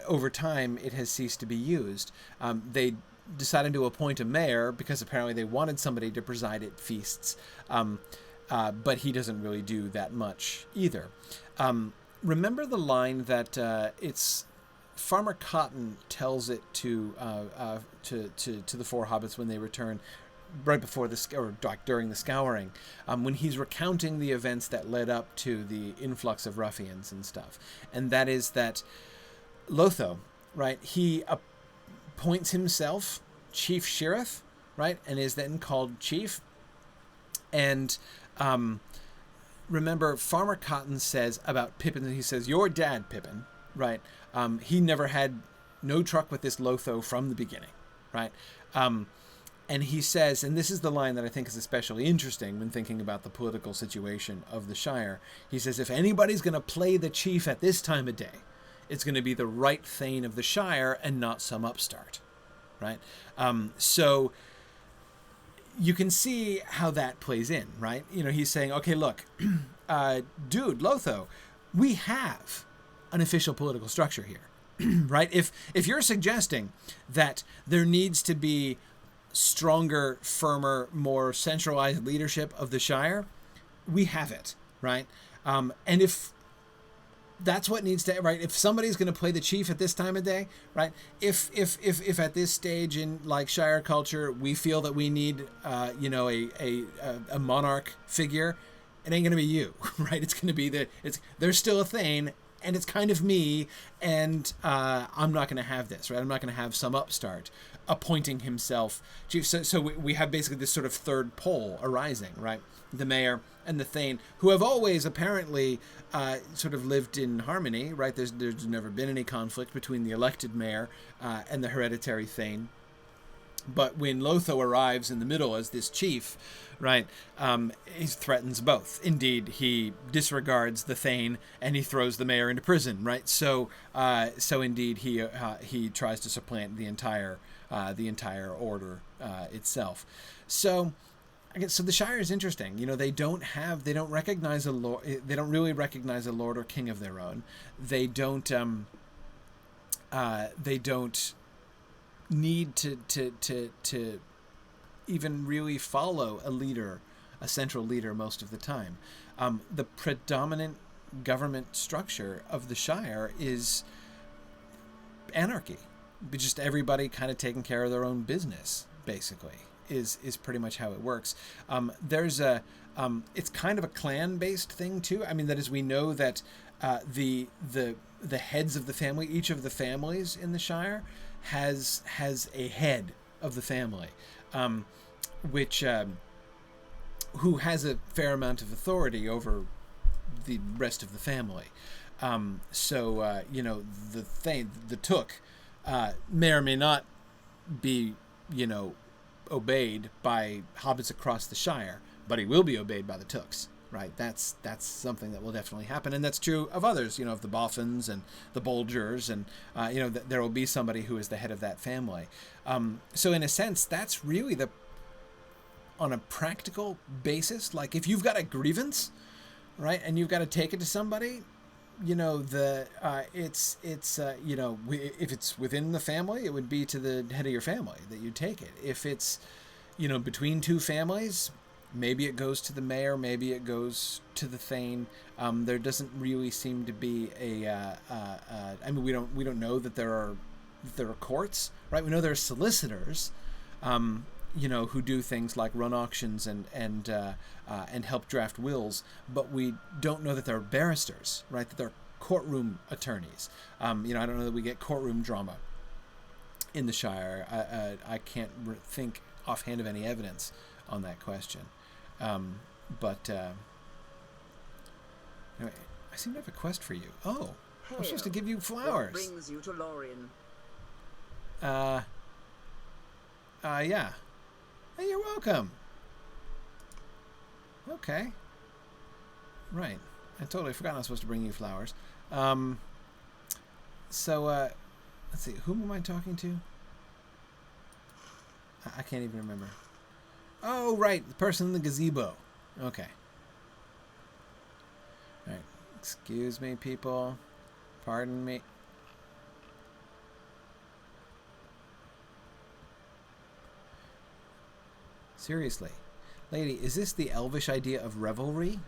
Over time, it has ceased to be used. They decided to appoint a mayor because apparently they wanted somebody to preside at feasts, but he doesn't really do that much either. Remember the line that it's Farmer Cotton tells it to the four hobbits when they return, right before during the scouring, when he's recounting the events that led up to the influx of ruffians and stuff, and that is that Lotho, right, he appoints himself Chief Sheriff, right, and is then called Chief. And remember, Farmer Cotton says about Pippin, he says, "Your dad, Pippin," right? He never had no truck with this Lotho from the beginning, right? And he says, and this is the line that I think is especially interesting when thinking about the political situation of the Shire. He says, if anybody's going to play the chief at this time of day, it's going to be the right Thane of the Shire and not some upstart, right? So you can see how that plays in, right? You know, he's saying, okay, look, dude, Lotho, we have an official political structure here, right? If you're suggesting that there needs to be stronger, firmer, more centralized leadership of the Shire, we have it, right? And if that's what needs to, right? If somebody's going to play the chief at this time of day, right? If at this stage in like Shire culture we feel that we need, a monarch figure, it ain't going to be you, right? It's going to be there's still a Thane, and it's kind of me, and I'm not going to have this, right? I'm not going to have some upstart appointing himself chief. So we have basically this sort of third pole arising, right? The mayor and the Thane, who have always apparently sort of lived in harmony, right? There's never been any conflict between the elected mayor and the hereditary Thane. But when Lotho arrives in the middle as this chief, right, he threatens both. Indeed, he disregards the Thane and he throws the mayor into prison, right? So indeed, he tries to supplant the entire order itself. So the Shire is interesting. You know, they don't recognize a lord. They don't really recognize a lord or king of their own. They don't need to even really follow a central leader most of the time. The predominant government structure of the Shire is anarchy. Just everybody kind of taking care of their own business, basically, is pretty much how it works. It's kind of a clan-based thing too. I mean, that is, we know that the the heads of the family, each of the families in the Shire has a head of the family, which who has a fair amount of authority over the rest of the family. So the Took may or may not be, obeyed by hobbits across the Shire, but he will be obeyed by the Tooks, right? That's something that will definitely happen, and that's true of others, of the Boffins and the Bolgers, and there will be somebody who is the head of that family. So in a sense, that's really on a practical basis, like if you've got a grievance, right, and you've got to take it to somebody, if it's within the family, it would be to the head of your family that you take it. If it's, between two families, maybe it goes to the mayor, maybe it goes to the Thane. There doesn't really seem to be we don't know that there are courts, right? We know there are solicitors, who do things like run auctions and help draft wills, but we don't know that there are barristers, right? That there are courtroom attorneys. I don't know that we get courtroom drama in the Shire. I can't think offhand of any evidence on that question. But anyway, I seem to have a quest for you. Oh, I'm supposed to give you flowers. What brings you to Lorien? Yeah. Hey, you're welcome. Okay. Right. I totally forgot I was supposed to bring you flowers. So, let's see. Whom am I talking to? I can't even remember. Oh, right. The person in the gazebo. Okay. All right. Excuse me, people. Pardon me. Seriously. Lady, is this the elvish idea of revelry?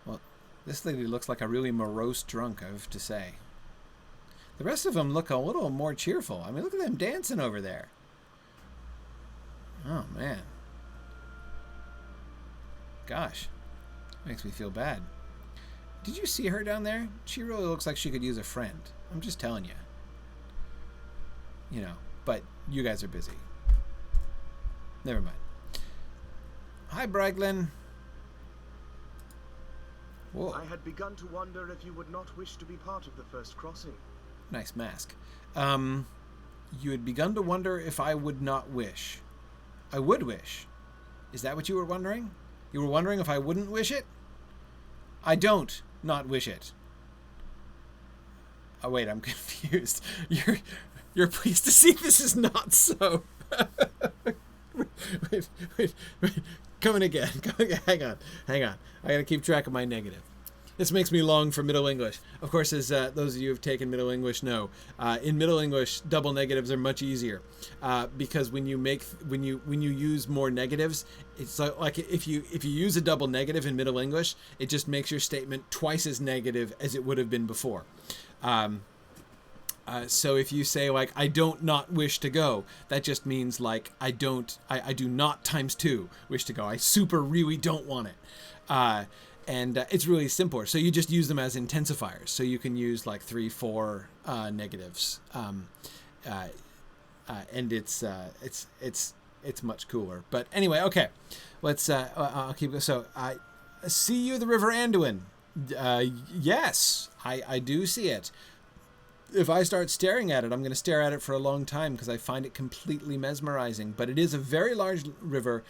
Well, this lady looks like a really morose drunk, I have to say. The rest of them look a little more cheerful. I mean, look at them dancing over there. Oh, man. Gosh. Makes me feel bad. Did you see her down there? She really looks like she could use a friend. I'm just telling you. But you guys are busy. Never mind. Hi, Braglin. Whoa. I had begun to wonder if you would not wish to be part of the first crossing. Nice mask. You had begun to wonder if I would not wish. I would wish. Is that what you were wondering? You were wondering if I wouldn't wish it? I don't not wish it. Oh, wait, I'm confused. You're pleased to see this is not so. wait. Coming again. Hang on. I gotta keep track of my negative. This makes me long for Middle English. Of course, as those of you who have taken Middle English know, in Middle English, double negatives are much easier because when you use more negatives, it's like if you use a double negative in Middle English, it just makes your statement twice as negative as it would have been before. So if you say like I don't not wish to go, that just means like I do not times 2 wish to go. I super really don't want it. And it's really simpler. So you just use them as intensifiers. So you can use like 3, 4 negatives, and it's much cooler. But anyway, okay, let's. I'll keep. So I see you, the River Anduin. Yes, I do see it. If I start staring at it, I'm going to stare at it for a long time because I find it completely mesmerizing. But it is a very large river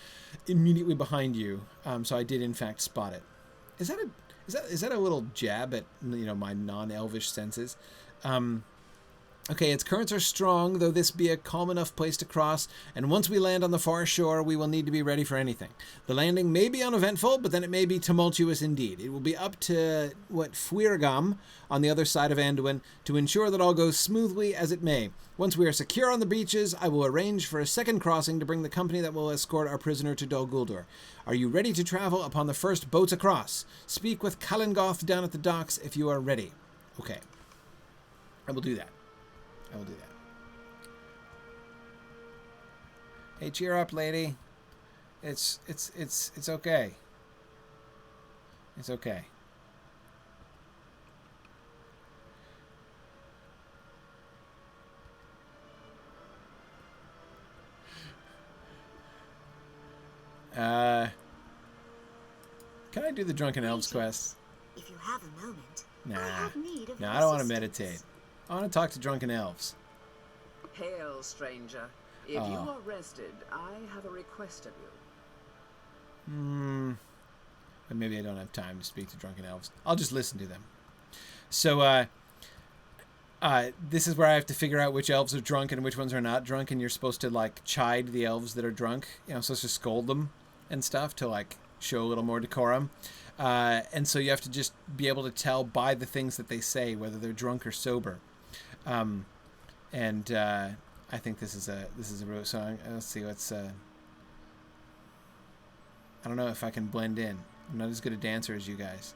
immediately behind you. So I did in fact spot it. Is that a little jab at my non-elvish senses? Okay, its currents are strong, though this be a calm enough place to cross, and once we land on the far shore, we will need to be ready for anything. The landing may be uneventful, but then it may be tumultuous indeed. It will be up to Fuirgam on the other side of Anduin to ensure that all goes smoothly as it may. Once we are secure on the beaches, I will arrange for a second crossing to bring the company that will escort our prisoner to Dol Guldur. Are you ready to travel upon the first boats across? Speak with Kalingoth down at the docks if you are ready. Okay. I will do that. Hey, cheer up, lady. It's okay. It's okay. Can I do the Drunken Elves quest? If you have a moment, Nah. I have need of No, your I don't want to assistance. meditate. I want to talk to Drunken Elves. Hail, stranger. If you are rested, I have a request of you. But maybe I don't have time to speak to Drunken Elves. I'll just listen to them. So, this is where I have to figure out which elves are drunk and which ones are not drunk, and you're supposed to, like, chide the elves that are drunk. You know, supposed to scold them and stuff to, like, show a little more decorum. And so you have to just be able to tell by the things that they say whether they're drunk or sober. I think this is a real song. Let's see what's. I don't know if I can blend in. I'm not as good a dancer as you guys.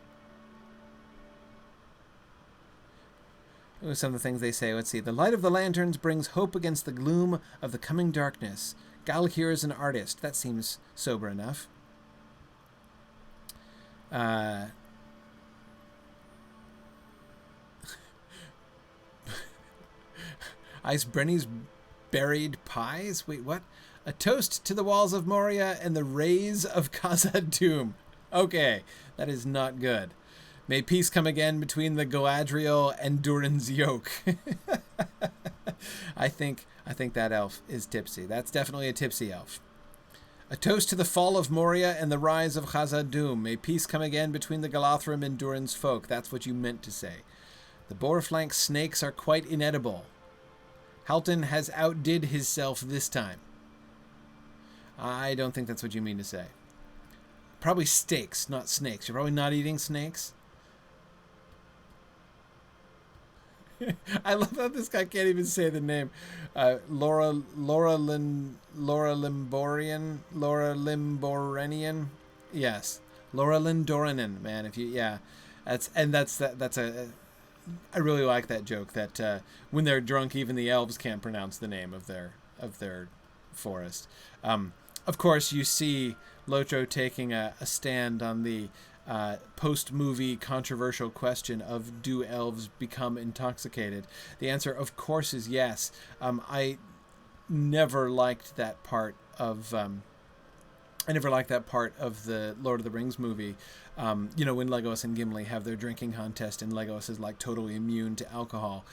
Some of the things they say. Let's see. The light of the lanterns brings hope against the gloom of the coming darkness. Galahir is an artist. That seems sober enough. Ice Brenny's buried pies? Wait, what? A toast to the walls of Moria and the rays of Khazad-dûm. Okay, that is not good. May peace come again between the Galadriel and Durin's yoke. I think that elf is tipsy. That's definitely a tipsy elf. A toast to the fall of Moria and the rise of Khazad-dûm. May peace come again between the Galathrim and Durin's folk. That's what you meant to say. The boar-flank snakes are quite inedible. Halton has outdid himself this time. I don't think that's what you mean to say. Probably steaks, not snakes. You're probably not eating snakes. I love how this guy can't even say the name. Laura Limborenian. Yes, Laura Lindorinen. Man, if you that's a. I really like that joke that when they're drunk, even the elves can't pronounce the name of their forest. Of course, you see LOTRO taking a stand on the post-movie controversial question of do elves become intoxicated? The answer, of course, is yes. I never liked that part of the Lord of the Rings movie. When Legolas and Gimli have their drinking contest and Legolas is like totally immune to alcohol.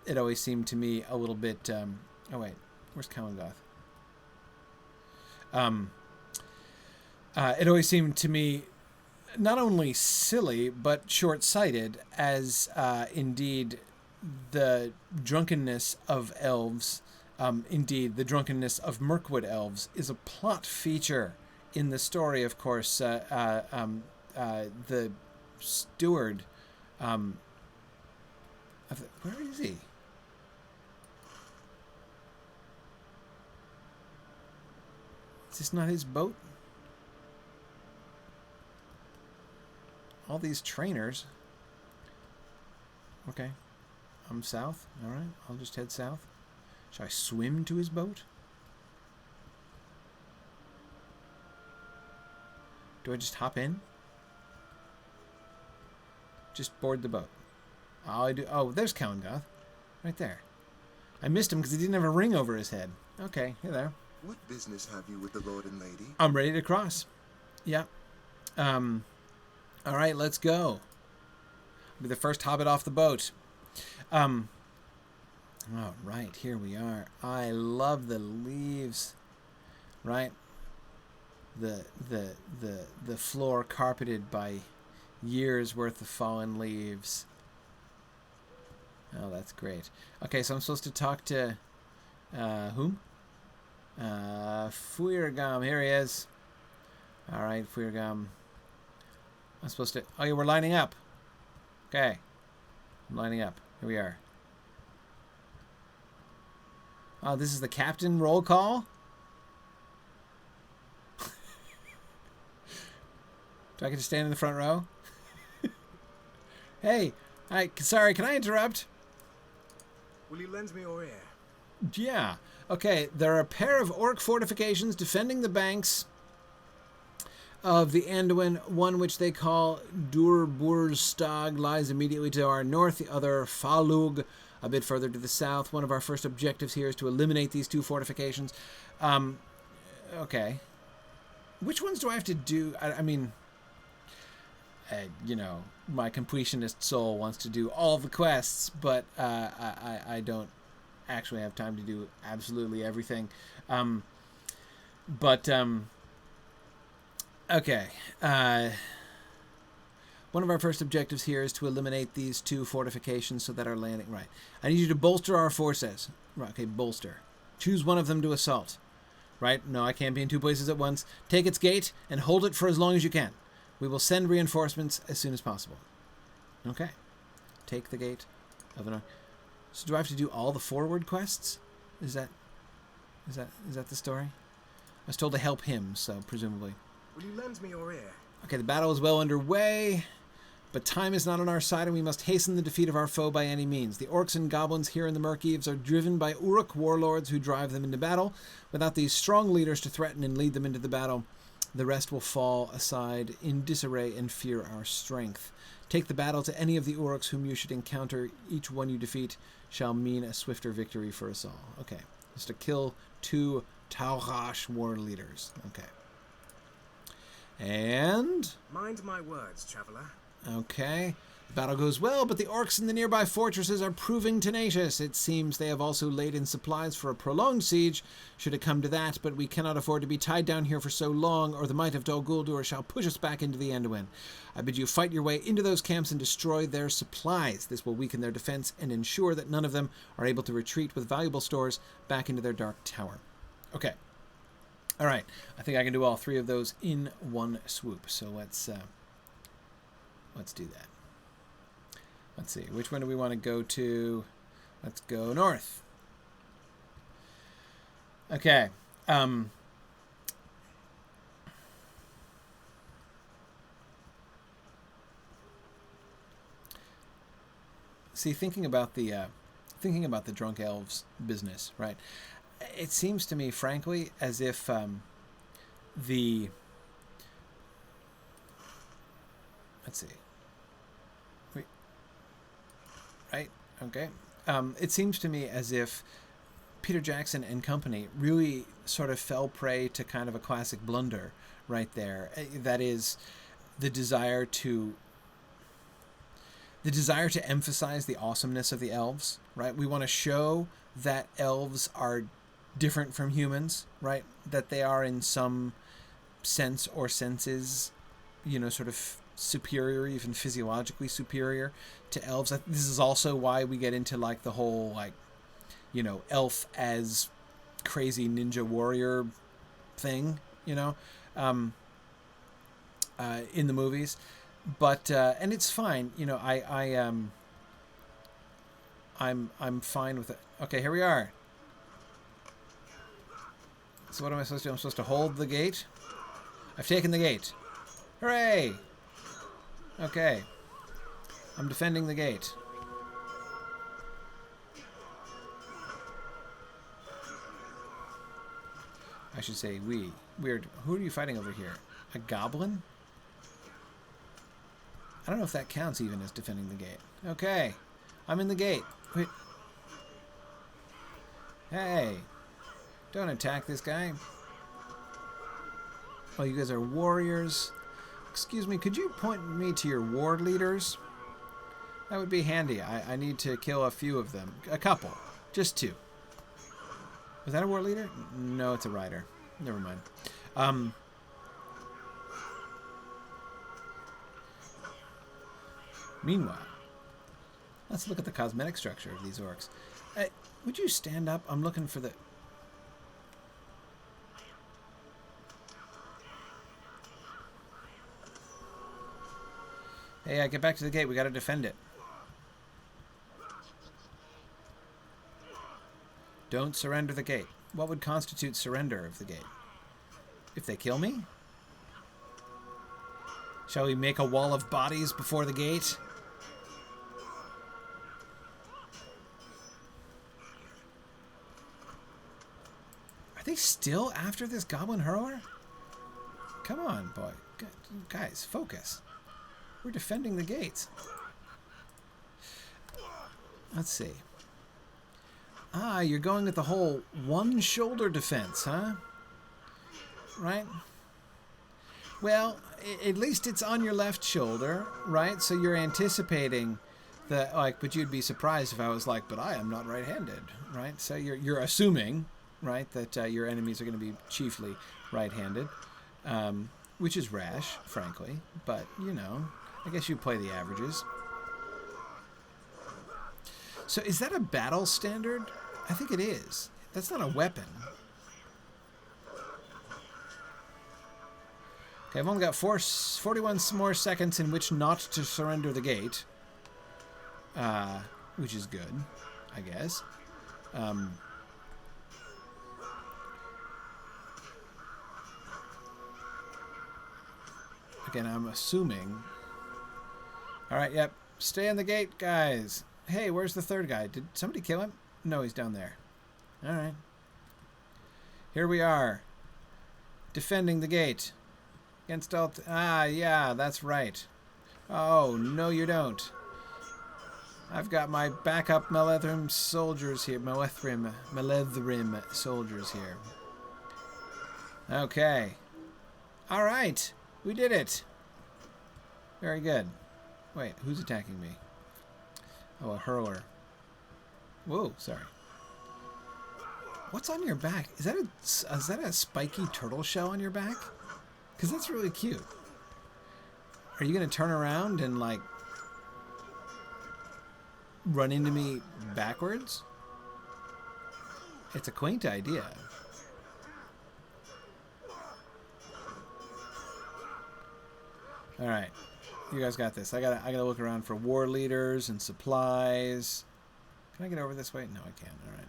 It always seemed to me a little bit. Oh wait, where's Kalangoth? It always seemed to me not only silly but short-sighted, as indeed the drunkenness of elves, indeed the drunkenness of Mirkwood elves, is a plot feature in the story. Of course, the steward. Where is he? Is this not his boat? All these trainers. Okay. I'm south. All right. I'll just head south. Should I swim to his boat? Do I just hop in? Just board the boat. Oh, there's Kalangoth. Right there. I missed him because he didn't have a ring over his head. Okay, you're there. What business have you with the Lord and Lady? I'm ready to cross. Yeah. All right, let's go. I'll be the first hobbit off the boat. All right, here we are. I love the leaves. Right? The floor carpeted by years worth of fallen leaves. Oh, that's great. Okay, so I'm supposed to talk to whom? Fuirgam. Here he is. All right, Fuirgam. I'm supposed to... Oh, yeah, we're lining up. Okay. I'm lining up. Here we are. Oh, this is the captain roll call? Do I get to stand in the front row? Hey, sorry, can I interrupt? Will you lend me your ear? Yeah. Okay, there are a pair of orc fortifications defending the banks of the Anduin. One which they call Durburstag lies immediately to our north, the other Falug a bit further to the south. One of our first objectives here is to eliminate these two fortifications. Okay. Which ones do I have to do? I mean, you know, my completionist soul wants to do all the quests, but I don't actually have time to do absolutely everything. Okay. One of our first objectives here is to eliminate these two fortifications so that our landing... Right. I need you to bolster our forces. Right, okay, bolster. Choose one of them to assault. Right? No, I can't be in two places at once. Take its gate and hold it for as long as you can. We will send reinforcements as soon as possible. Okay. Take the gate of an... So do I have to do all the forward quests? Is that the story? I was told to help him, so presumably. Will you lend me your ear? Okay, the battle is well underway, but time is not on our side, and we must hasten the defeat of our foe by any means. The orcs and goblins here in the Murk-Eves are driven by Uruk warlords who drive them into battle. Without these strong leaders to threaten and lead them into the battle, the rest will fall aside in disarray and fear our strength. Take the battle to any of the Uruks whom you should encounter. Each one you defeat shall mean a swifter victory for us all. Okay, just to kill 2 Taurash war leaders. Okay. And... Mind my words, traveler. Okay. The battle goes well, but the orcs in the nearby fortresses are proving tenacious. It seems they have also laid in supplies for a prolonged siege, should it come to that, but we cannot afford to be tied down here for so long, or the might of Dol Guldur shall push us back into the Anduin. I bid you fight your way into those camps and destroy their supplies. This will weaken their defense and ensure that none of them are able to retreat with valuable stores back into their dark tower. Okay. All right. I think I can do all 3 of those in one swoop. So let's do that. Let's see. Which one do we want to go to? Let's go north. Okay. See, thinking about the drunk elves business, right? It seems to me, frankly, as if let's see. Right? Okay. It seems to me as if Peter Jackson and company really sort of fell prey to kind of a classic blunder right there. That is the desire to emphasize the awesomeness of the elves, right? We want to show that elves are different from humans, right? That they are in some sense or senses, you know, sort of superior, even physiologically superior to elves. This is also why we get into like the whole, like, you know, elf as crazy ninja warrior thing, you know, in the movies. But and it's fine, you know. I'm fine with it. Okay, here we are. So what am I supposed to do? I'm supposed to hold the gate. I've taken the gate. Hooray! Okay. I'm defending the gate. I should say we. Weird. Who are you fighting over here? A goblin? I don't know if that counts even as defending the gate. Okay. I'm in the gate. Wait. Hey. Don't attack this guy. Oh, you guys are warriors. Excuse me, could you point me to your ward leaders? That would be handy. I need to kill a few of them. A couple. Just 2. Was that a ward leader? No, it's a rider. Never mind. Meanwhile, let's look at the cosmetic structure of these orcs. Would you stand up? I'm looking for the... Hey, get back to the gate. We got to defend it. Don't surrender the gate. What would constitute surrender of the gate? If they kill me? Shall we make a wall of bodies before the gate? Are they still after this goblin hurler? Come on, boy. Guys, focus. We're defending the gates. Let's see. Ah, you're going with the whole one shoulder defense, huh? Right? Well, at least it's on your left shoulder, right? So you're anticipating that, like, but you'd be surprised if I was like, but I am not right-handed, right? So you're assuming, right, that your enemies are going to be chiefly right-handed, which is rash, frankly. But, you know, I guess you play the averages. So is that a battle standard? I think it is. That's not a weapon. Okay, I've only got 41 more seconds in which not to surrender the gate. Which is good, I guess. Again, I'm assuming. Alright, yep. Stay on the gate, guys. Hey, where's the third guy? Did somebody kill him? No, he's down there. Alright. Here we are. Defending the gate. Against all... Ah, yeah, that's right. Oh, no you don't. I've got my backup Melethrim soldiers here. Melethrim soldiers here. Okay. Alright. We did it. Very good. Wait, who's attacking me? Oh, a hurler. Whoa, sorry. What's on your back? Is that a spiky turtle shell on your back? Because that's really cute. Are you going to turn around and, like, run into me backwards? It's a quaint idea. All right. You guys got this. I gotta look around for war leaders and supplies. Can I get over this way? No, I can't. All right.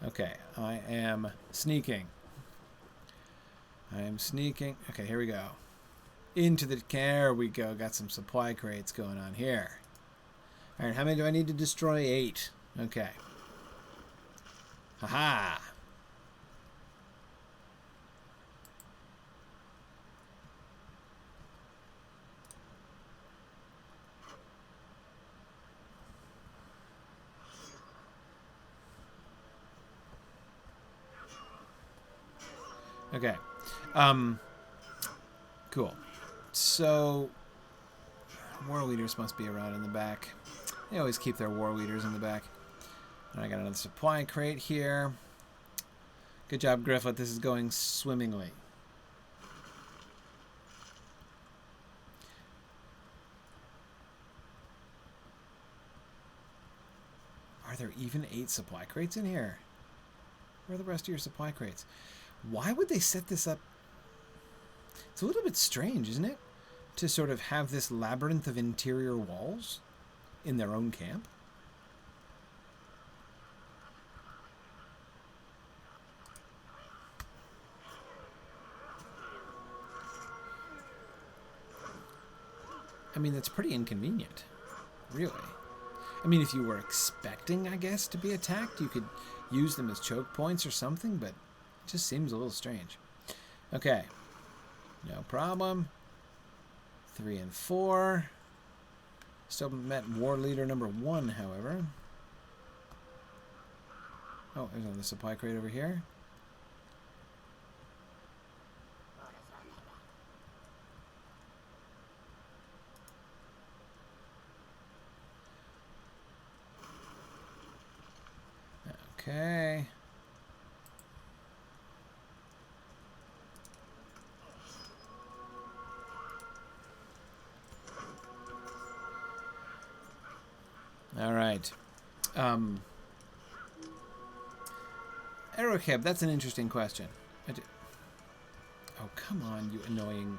Fine. Okay. I am sneaking. Okay, here we go. Into the... There we go. Got some supply crates going on here. All right. How many do I need to destroy? 8. Okay. Haha. Okay. Cool. So, war leaders must be around in the back. They always keep their war leaders in the back. And I got another supply crate here. Good job, Griffith. This is going swimmingly. Are there even 8 supply crates in here? Where are the rest of your supply crates? Why would they set this up? It's a little bit strange, isn't it? To sort of have this labyrinth of interior walls in their own camp. I mean, that's pretty inconvenient, really. I mean, if you were expecting, I guess, to be attacked, you could use them as choke points or something, but it just seems a little strange. Okay. No problem. 3 and 4. Still met war leader number 1, however. Oh, there's another supply crate over here. Okay. All right. Aerocab, that's an interesting question. Oh, come on, you annoying...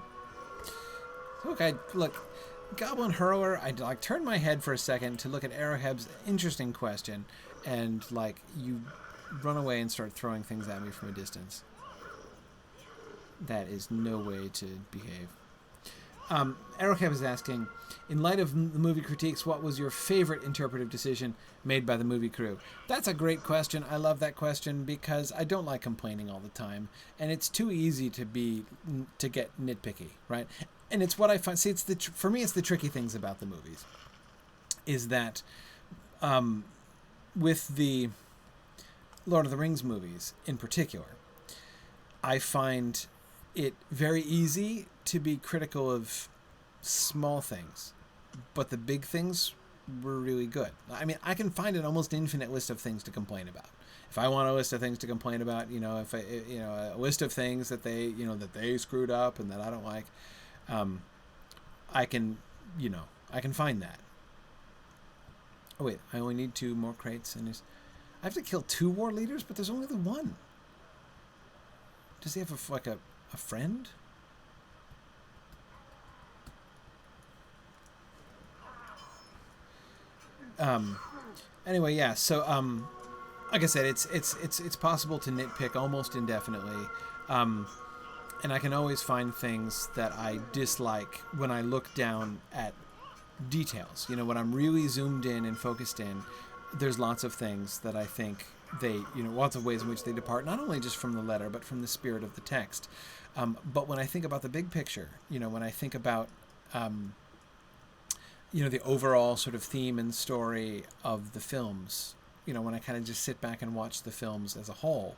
Look, Goblin Hurler, I like turned my head for a second to look at Arrowhead's interesting question, and like you run away and start throwing things at me from a distance. That is no way to behave. Erocab is asking, in light of the movie critiques, what was your favorite interpretive decision made by the movie crew? That's a great question. I love that question because I don't like complaining all the time, and it's too easy to get nitpicky, right? And it's what I find. See, for me, it's the tricky things about the movies, is that with the Lord of the Rings movies in particular, I find it very easy to be critical of small things, but the big things were really good. I mean, I can find an almost infinite list of things to complain about. If I want a list of things to complain about, a list of things that they screwed up and that I don't like, I can find that. Oh wait, I only need 2 more crates, and I have to kill 2 war leaders, but there's only the one. Does he have a friend? Anyway, yeah. So, like I said, it's possible to nitpick almost indefinitely, and I can always find things that I dislike when I look down at details. When I'm really zoomed in and focused in, there's lots of things that I think lots of ways in which they depart, not only just from the letter, but from the spirit of the text. But when I think about the big picture, when I think about, the overall sort of theme and story of the films, when I kind of just sit back and watch the films as a whole,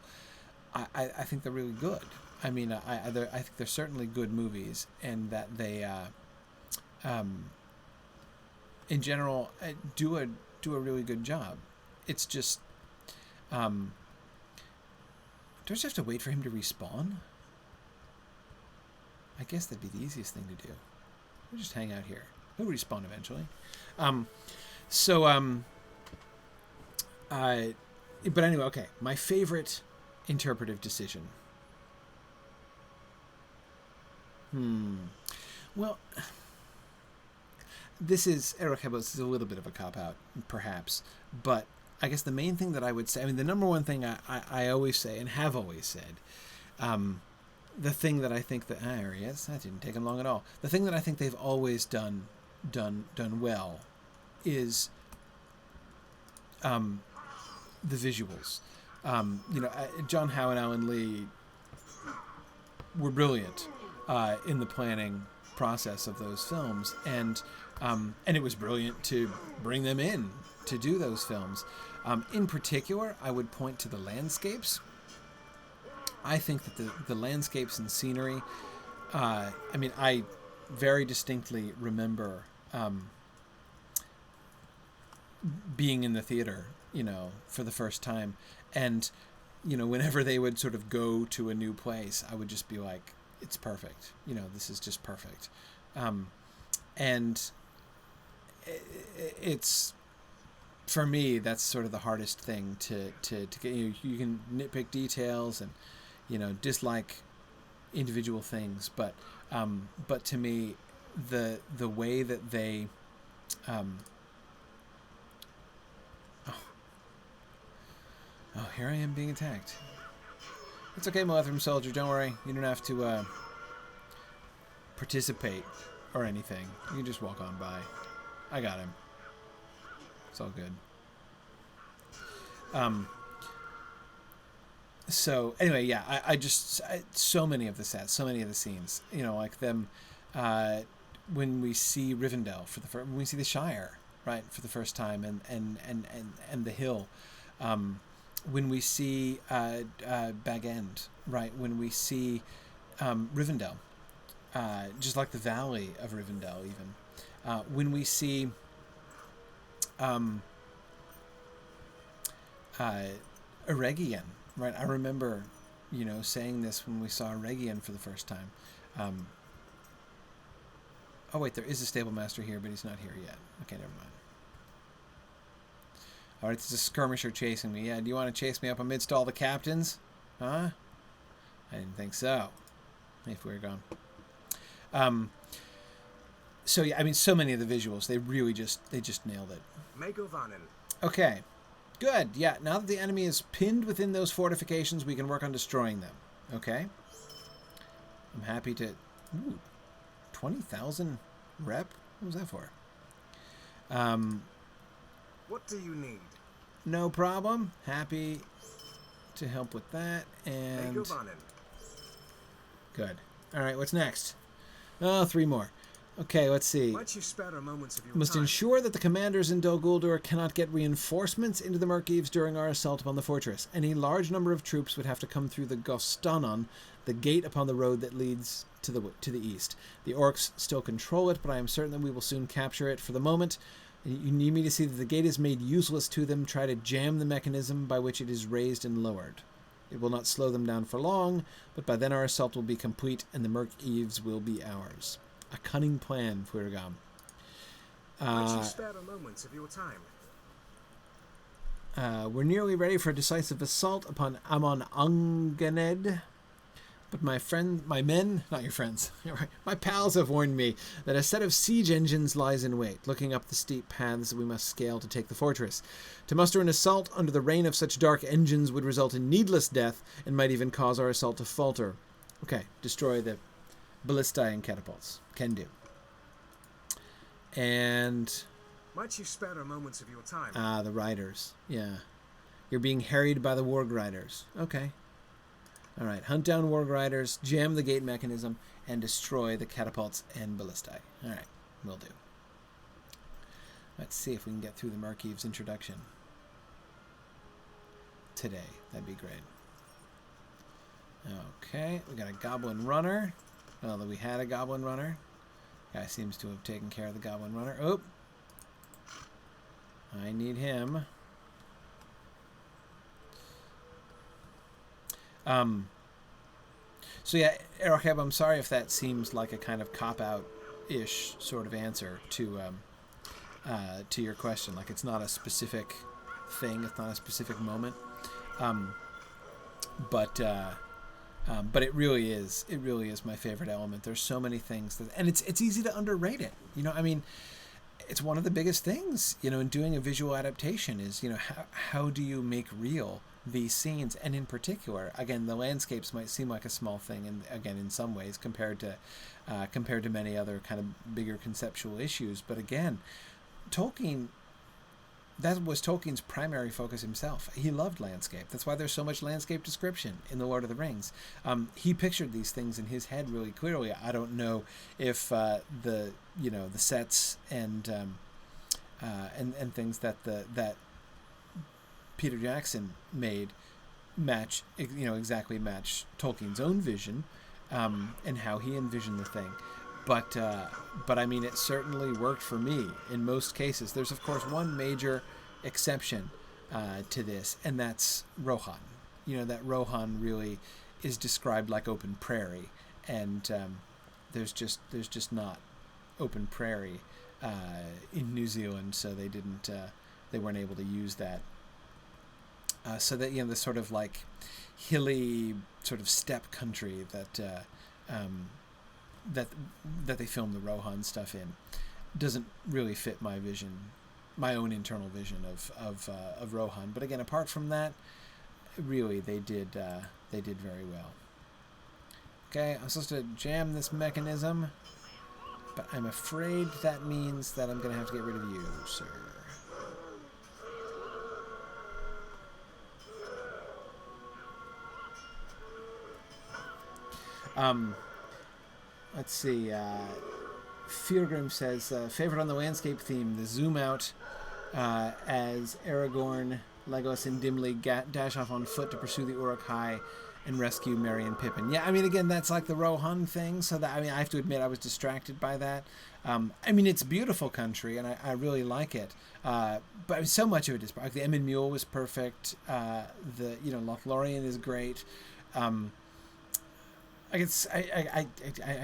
I think they're really good. I mean, I think they're certainly good movies, and that they, in general, do a really good job. It's just, do I just have to wait for him to respawn? I guess that'd be the easiest thing to do. We'll just hang out here. He'll respawn eventually. But anyway, okay. My favorite interpretive decision. Well, this is a little bit of a cop-out, perhaps. But I guess the main thing that I would say, the number one thing I always say, and have always said, the thing that I think that, there he is, that didn't take him long at all. The thing that I think they've always done well is the visuals. John Howe and Alan Lee were brilliant in the planning process of those films, and it was brilliant to bring them in to do those films. In particular, I would point to the landscapes. I think that the landscapes and scenery, I very distinctly remember being in the theater, for the first time. And, whenever they would sort of go to a new place, I would just be like, it's perfect. This is just perfect. And it's, for me, that's sort of the hardest thing to get. You can nitpick details and, dislike individual things, but to me, the way that they, here I am being attacked. It's okay, Malethrum Soldier. Don't worry. You don't have to participate or anything. You can just walk on by. I got him. It's all good. So anyway, yeah, I just so many of the sets, so many of the scenes, like them when we see Rivendell when we see the Shire, right, for the first time, and the hill, when we see Bag End, right, when we see Rivendell, just like the Valley of Rivendell, even when we see Eregion. Right, I remember, saying this when we saw Eregion for the first time. Oh wait, there is a stable master here, but he's not here yet. Okay, never mind. All right, there's a skirmisher chasing me. Yeah, do you want to chase me up amidst all the captains? Huh? I didn't think so. If we were gone. So yeah, so many of the visuals, they just nailed it. Megovanen. Okay. Good. Yeah, now that the enemy is pinned within those fortifications, we can work on destroying them. Okay? I'm happy to... Ooh. 20,000 rep? What was that for? What do you need? No problem. Happy to help with that. And good. All right, what's next? Oh, 3 more. Okay, let's see. Might you spare a moment of your Must time? ensure that the commanders in Dol Guldur cannot get reinforcements into the Murkeves during our assault upon the fortress. Any large number of troops would have to come through the Gostanon, the gate upon the road that leads to the east. The orcs still control it, but I am certain that we will soon capture it. For the moment, you need me to see that the gate is made useless to them. Try to jam the mechanism by which it is raised and lowered. It will not slow them down for long, but by then our assault will be complete and the Murkeves will be ours. A cunning plan, Fuirgam. Might you spare a moment of your time? We're nearly ready for a decisive assault upon Amon Anganed. But my men, not your friends, my pals have warned me that a set of siege engines lies in wait, looking up the steep paths we must scale to take the fortress. To muster an assault under the reign of such dark engines would result in needless death and might even cause our assault to falter. Okay, destroy the ballistae and catapults. Can do. And Might you spare a moment of your time? the riders. Yeah. You're being harried by the warg riders. Okay. All right. Hunt down warg riders, jam the gate mechanism, and destroy the catapults and ballistae. All right. Will do. Let's see if we can get through the Murkeves introduction today. That'd be great. Okay. We got a goblin runner. Well, we had a goblin runner. Guy seems to have taken care of the goblin runner. Oh. I need him. So yeah, Erocheb, I'm sorry if that seems like a kind of cop-out-ish sort of answer to your question. Like, it's not a specific thing, it's not a specific moment, but it really is my favorite element. There's so many things and it's easy to underrate it. You know, I mean, it's one of the biggest things, you know, in doing a visual adaptation is, you know, how do you make real these scenes? And in particular, again, the landscapes might seem like a small thing, and again, in some ways, compared to many other kind of bigger conceptual issues. But again, Tolkien, that was Tolkien's primary focus himself. He loved landscape. That's why there's so much landscape description in The Lord of the Rings. He pictured these things in his head really clearly. I don't know if the sets and things that Peter Jackson made exactly match Tolkien's own vision and how he envisioned the thing. But I mean, it certainly worked for me in most cases. There's, of course, one major exception to this, and that's Rohan. You know, that Rohan really is described like open prairie, and there's just not open prairie in New Zealand, so they weren't able to use that. So that, you know, the sort of like hilly sort of steppe country that they filmed the Rohan stuff in doesn't really fit my vision, my own internal vision of Rohan. But again, apart from that, really they did very well. Okay, I'm supposed to jam this mechanism, but I'm afraid that means that I'm going to have to get rid of you, sir. Let's see. Feargrim says, favorite on the landscape theme, the zoom out as Aragorn, Legolas, and Gimli dash off on foot to pursue the Uruk-hai and rescue Merry and Pippin. Yeah, I mean, again, that's like the Rohan thing, so that, I mean, I have to admit I was distracted by that. I mean, it's beautiful country, and I really like it. But so much of it is perfect. The Emyn Muil was perfect. Lothlorien is great. I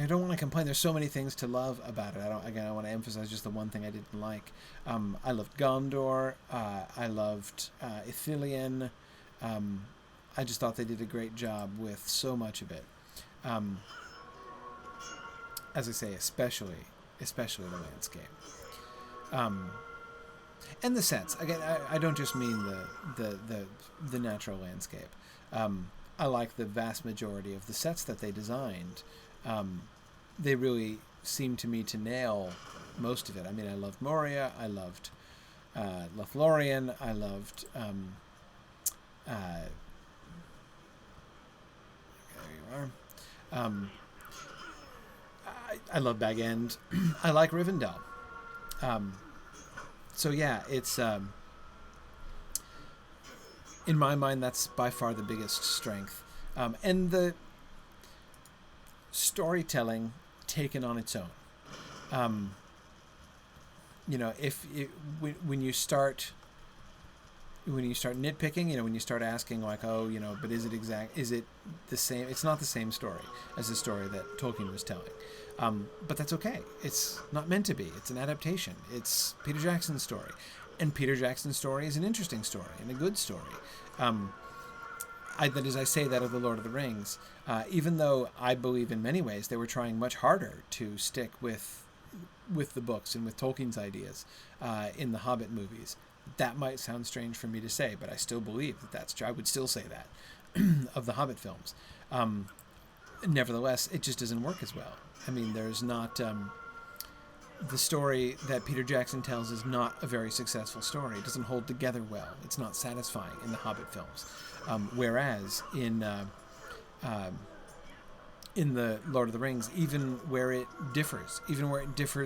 don't want to complain. There's so many things to love about it. I want to emphasize just the one thing I didn't like. I loved Gondor. I loved Ithilien. I just thought they did a great job with so much of it. As I say, especially the landscape. And the sets. Again, I don't just mean the natural landscape. I like the vast majority of the sets that they designed. They really seemed to me to nail most of it. I mean, I loved Moria, I loved Lothlorien, I loved there you are. I love Bag End. I like Rivendell. So yeah, it's in my mind that's by far the biggest strength, and the storytelling taken on its own. When you start nitpicking, when you start asking like, oh, but is it the same? It's not the same story as the story that Tolkien was telling. But that's okay. It's not meant to be. It's an adaptation. It's Peter Jackson's story. And Peter Jackson's story is an interesting story and a good story. That is, I say that of The Lord of the Rings, even though I believe in many ways they were trying much harder to stick with the books and with Tolkien's ideas in the Hobbit movies. That might sound strange for me to say, but I still believe that's true. I would still say that of the Hobbit films. Nevertheless, it just doesn't work as well. I mean, there's not... the story that Peter Jackson tells is not a very successful story. It doesn't hold together well. It's not satisfying in the Hobbit films. Whereas in the Lord of the Rings, even where it differs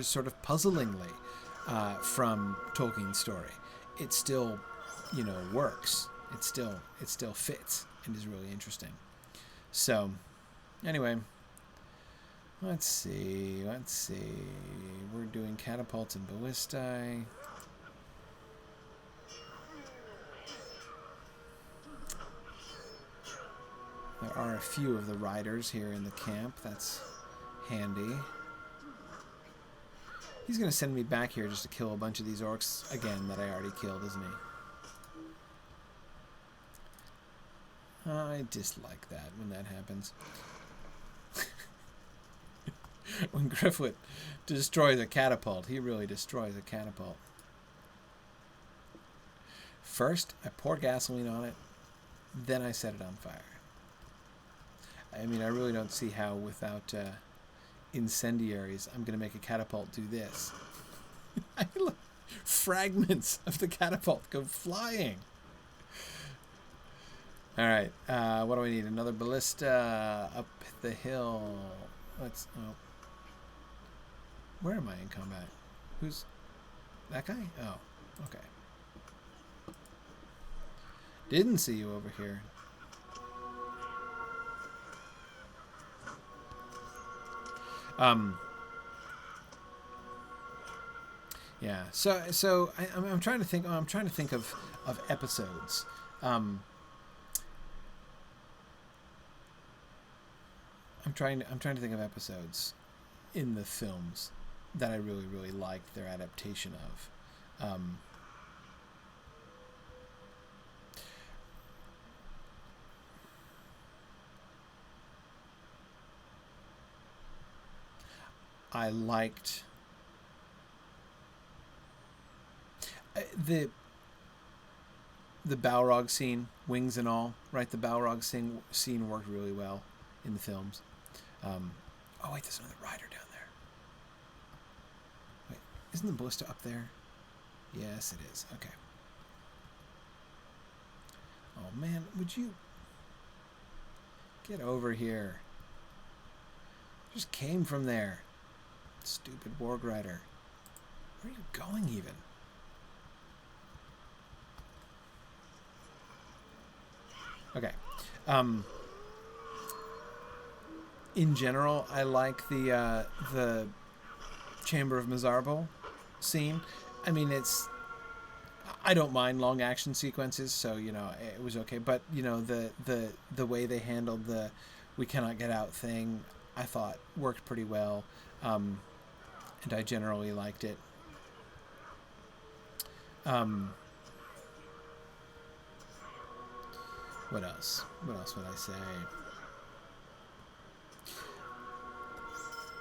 sort of puzzlingly from Tolkien's story, it still, works. It still fits and is really interesting. So, anyway, let's see. We're doing catapults and ballistae. There are a few of the riders here in the camp. That's handy. He's going to send me back here just to kill a bunch of these orcs again that I already killed, isn't he? I dislike that when that happens. When Grifflet destroys a catapult, he really destroys a catapult. First, I pour gasoline on it, then I set it on fire. I mean, I really don't see how without incendiaries I'm going to make a catapult do this. Fragments of the catapult go flying. All right, what do I need? Another ballista up the hill. Where am I in combat? Who's that guy? Oh, okay. Didn't see you over here. Yeah. So I'm trying to think. I'm trying to think of episodes. I'm trying to think of episodes in the films that I really, really liked their adaptation of. I liked the Balrog scene, wings and all, right? The Balrog scene worked really well in the films. Oh wait, there's another rider down there. Wait, isn't the ballista up there? Yes, it is. Okay. Oh man, would you get over here? Just came from there. Stupid warg rider. Where are you going even? Okay. In general, I like the Chamber of Mizarbo scene. I mean, I don't mind long action sequences, so it was okay. But the way they handled the "we cannot get out" thing, I thought worked pretty well, and I generally liked it. What else? What else would I say?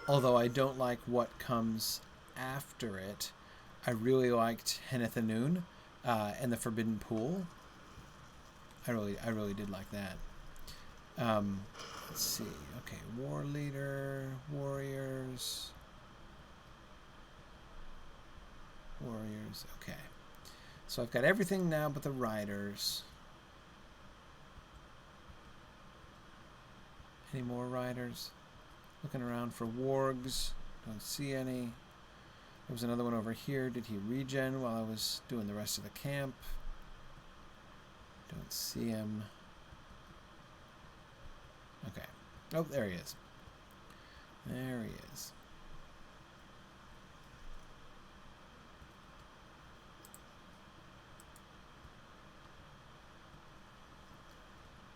Although I don't like what comes after it, I really liked Henneth Anun and the Forbidden Pool. I really did like that. Let's see. Okay, war leader, warriors. riders. Okay. So I've got everything now but the riders. Any more riders? Looking around for wargs. Don't see any. There was another one over here. Did he regen while I was doing the rest of the camp? Don't see him. Okay. Oh, there he is. There he is.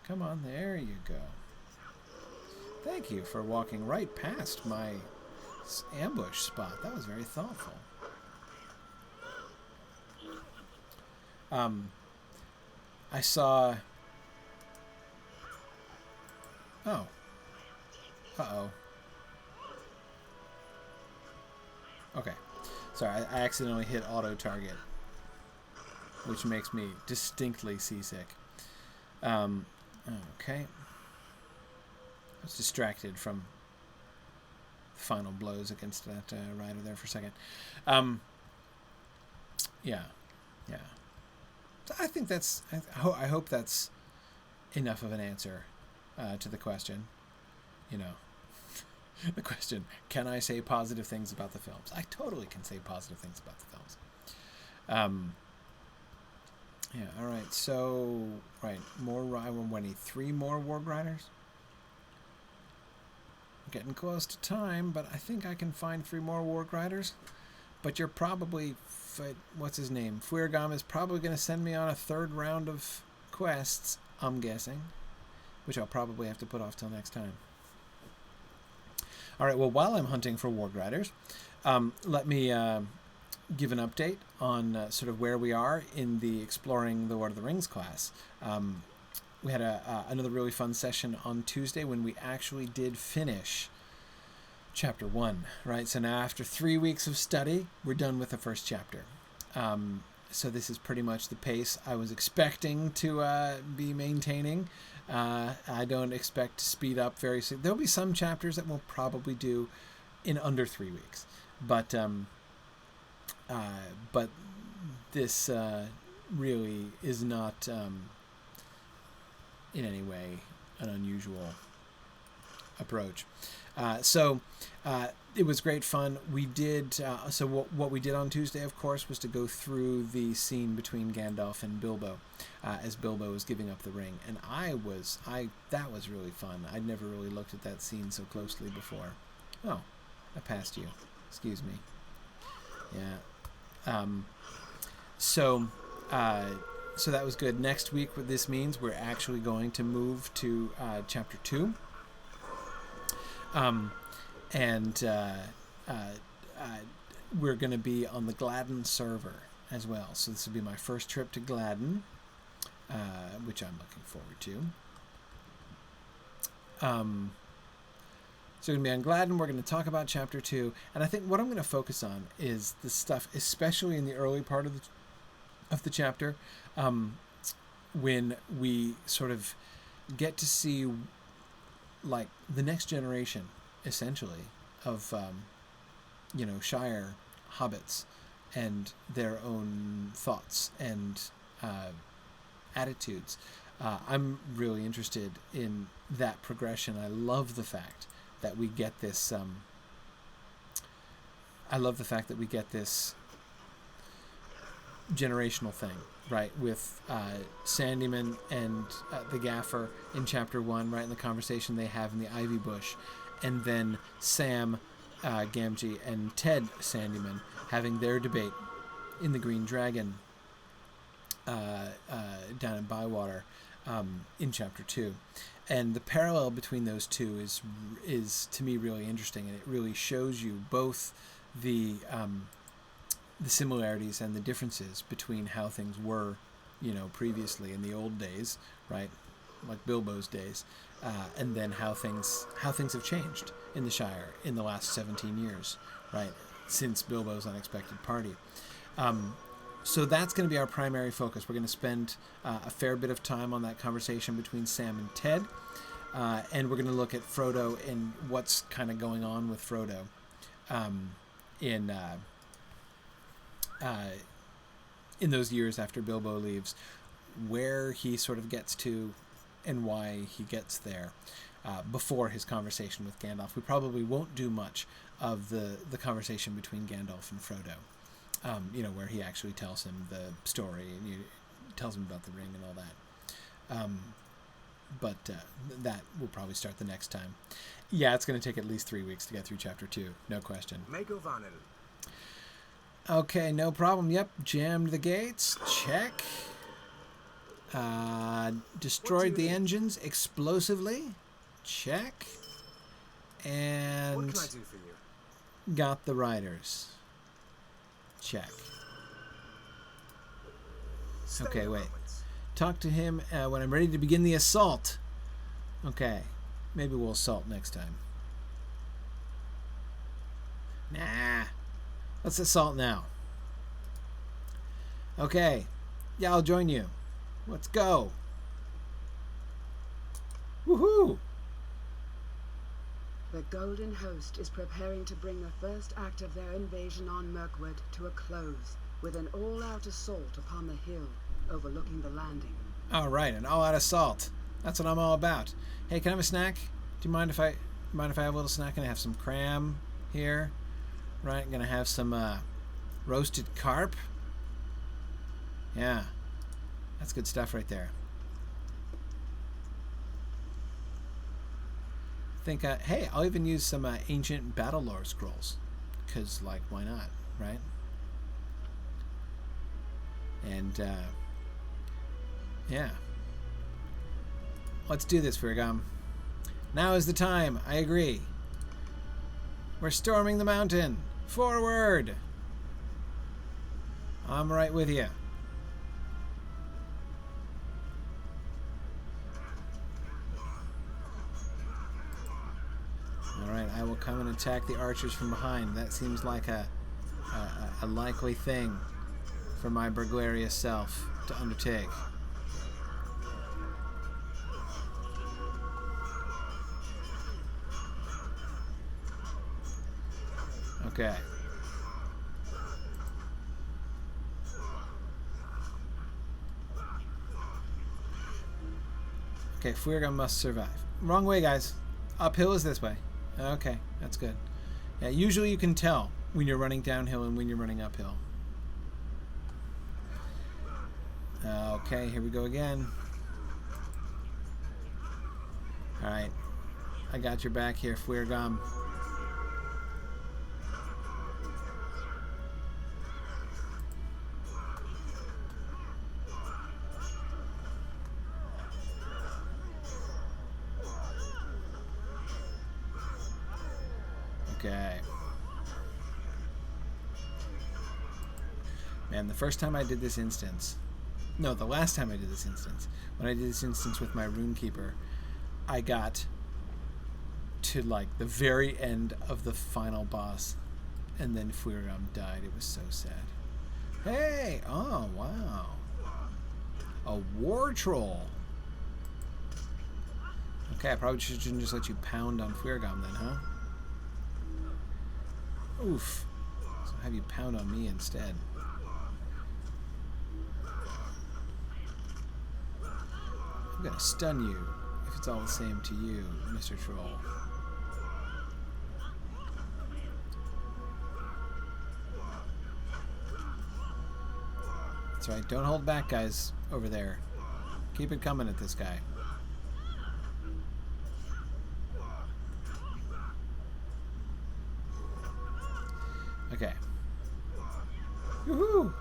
Come on, there you go. Thank you for walking right past my ambush spot. That was very thoughtful. I saw... Oh. Uh-oh. Okay. Sorry, I accidentally hit auto target, which makes me distinctly seasick. Okay. I was distracted from the final blows against that rider there for a second. Yeah. So I think that's... I hope that's enough of an answer to the question. You know, the question, can I say positive things about the films? I totally can say positive things about the films. Yeah, all right. So, right, I need 3 more Warg Riders. Getting close to time, but I think I can find 3 more Warg Riders. But you're probably, what's his name? Fuirgam is probably going to send me on a 3rd round of quests, I'm guessing, which I'll probably have to put off till next time. All right, well, while I'm hunting for Warg Riders, let me give an update on sort of where we are in the Exploring the Lord of the Rings class. We had another really fun session on Tuesday when we actually did finish Chapter 1, right? So now after 3 weeks of study, we're done with the first chapter. So this is pretty much the pace I was expecting to be maintaining. I don't expect to speed up very soon. There'll be some chapters that we'll probably do in under 3 weeks. But this really is not in any way an unusual approach. So it was great fun. We did so what we did on Tuesday, of course, was to go through the scene between Gandalf and Bilbo as Bilbo was giving up the ring, and that was really fun. I'd never really looked at that scene so closely before. Oh, I passed you. Excuse me. Yeah. So that was good. Next week, what this means, we're actually going to move to Chapter 2. And we're going to be on the Gladden server as well. So this will be my first trip to Gladden, which I'm looking forward to. So we're going to be on Gladden. We're going to talk about Chapter 2. And I think what I'm going to focus on is the stuff, especially in the early part of the chapter, when we sort of get to see like the next generation, essentially, of Shire hobbits and their own thoughts and attitudes. I'm really interested in that progression. I love the fact that we get this. I love the fact that we get this generational thing, right, with Sandyman and the Gaffer in Chapter 1, right, in the conversation they have in the Ivy Bush, and then Sam Gamgee and Ted Sandyman having their debate in the Green Dragon down in Bywater in Chapter 2. And the parallel between those two is to me really interesting, and it really shows you both the similarities and the differences between how things were, previously in the old days, right, like Bilbo's days, and then how things have changed in the Shire in the last 17 years, right, since Bilbo's unexpected party. So that's going to be our primary focus. We're going to spend a fair bit of time on that conversation between Sam and Ted, and we're going to look at Frodo and what's kind of going on with Frodo in in those years after Bilbo leaves, where he sort of gets to and why he gets there before his conversation with Gandalf. We probably won't do much of the conversation between Gandalf and Frodo, where he actually tells him the story and tells him about the ring and all that. But that will probably start the next time. Yeah, it's going to take at least 3 weeks to get through Chapter 2, no question. Mego Vanel. Okay, no problem. Yep, jammed the gates. Check. Destroyed the engines explosively. Check. And What can I do for you? got the riders. Check. Stay Okay, a wait. moment. Talk to him when I'm ready to begin the assault. Okay, maybe we'll assault next time. Nah, let's assault now. Okay, yeah, I'll join you. Let's go. Woohoo! The Golden Host is preparing to bring the first act of their invasion on Mirkwood to a close with an all-out assault upon the hill overlooking the landing. All right, an all-out assault. That's what I'm all about. Hey, can I have a snack? Do you mind if I have a little snack? Can I have some cram here? Right, gonna have some roasted carp. Yeah, that's good stuff right there. Think, hey, I'll even use some ancient battle lore scrolls, because, like, why not, right? And, yeah. Let's do this, Firgam. Now is the time. I agree. We're storming the mountain. Forward! I'm right with you. Alright, I will come and attack the archers from behind. That seems like a likely thing for my burglarious self to undertake. Okay. Okay, Fuirga must survive. Wrong way, guys. Uphill is this way. Okay, that's good. Yeah, usually you can tell when you're running downhill and when you're running uphill. Okay, here we go again. Alright. I got your back here, Fuirgam. Okay. Man, the first time I did this instance... No, the last time I did this instance. When I did this instance with my Runekeeper, I got to, like, the very end of the final boss. And then Fuirgam died. It was so sad. Hey! Oh, wow. A war troll. Okay, I probably shouldn't just let you pound on Fuirgam then, huh? Oof. So have you pound on me instead. I'm gonna stun you if it's all the same to you, Mr. Troll. That's right, don't hold back, guys, over there. Keep it coming at this guy. Okay. Woohoo!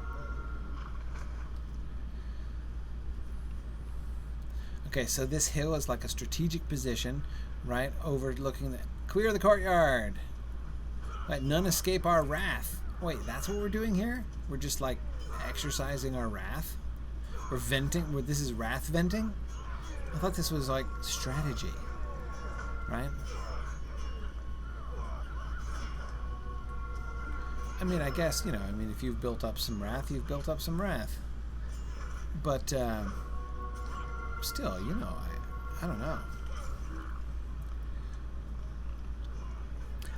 Okay, so this hill is like a strategic position, right? Overlooking the... Clear the courtyard! Let none escape our wrath. Wait, that's what we're doing here? We're just, like, exercising our wrath? We're venting? This is wrath venting? I thought this was, like, strategy. Right? I mean, I guess, you know, I mean, if you've built up some wrath, you've built up some wrath. But, still, you know, I don't know.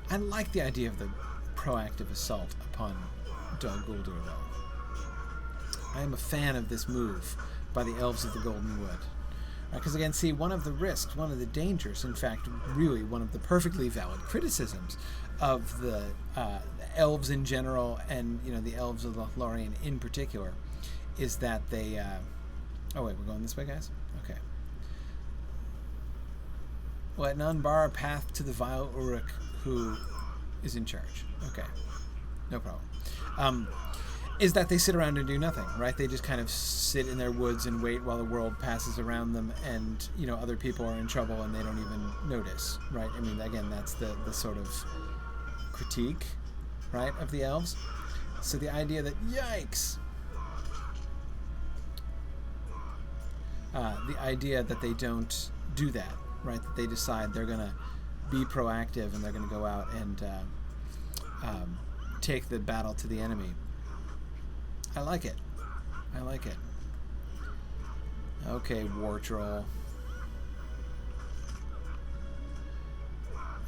I like the idea of the proactive assault upon Dol Guldur, though. I am a fan of this move by the Elves of the Golden Wood. Because again, see, one of the risks, one of the dangers, in fact, really one of the perfectly valid criticisms of the elves in general, and the elves of the Lothlorien in particular, is that they. Oh wait, we're going this way, guys. Okay. Let none bar a path to the vile Uruk who is in charge. Okay, no problem. Is that they sit around and do nothing, right? They just kind of sit in their woods and wait while the world passes around them, and other people are in trouble and they don't even notice, right? I mean, again, that's the sort of critique, right, of the elves. So the idea that, yikes, the idea that they don't do that, right? That they decide they're going to be proactive and they're going to go out and take the battle to the enemy. I like it. I like it. Okay, War Troll.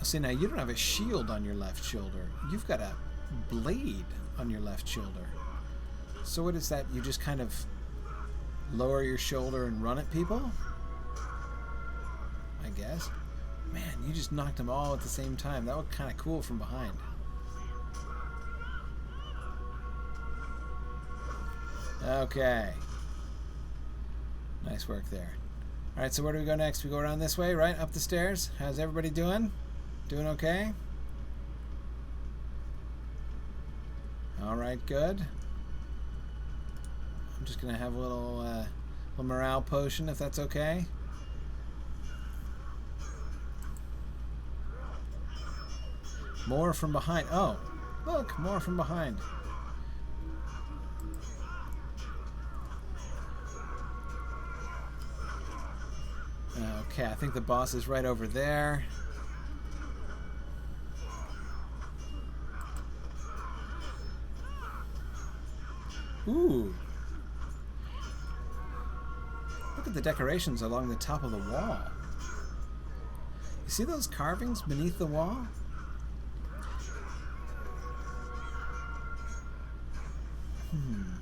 See, now you don't have a shield on your left shoulder. You've got a blade on your left shoulder. So what is that? You just kind of lower your shoulder and run at people? I guess. Man, you just knocked them all at the same time. That was kind of cool from behind. Okay. Nice work there. Alright, so where do we go next? We go around this way, right? Up the stairs. How's everybody doing? Doing okay? Alright, good. I'm just going to have a little morale potion, if that's okay. More from behind. Oh, look, more from behind. Okay, I think the boss is right over there. Ooh. Look at the decorations along the top of the wall. You see those carvings beneath the wall?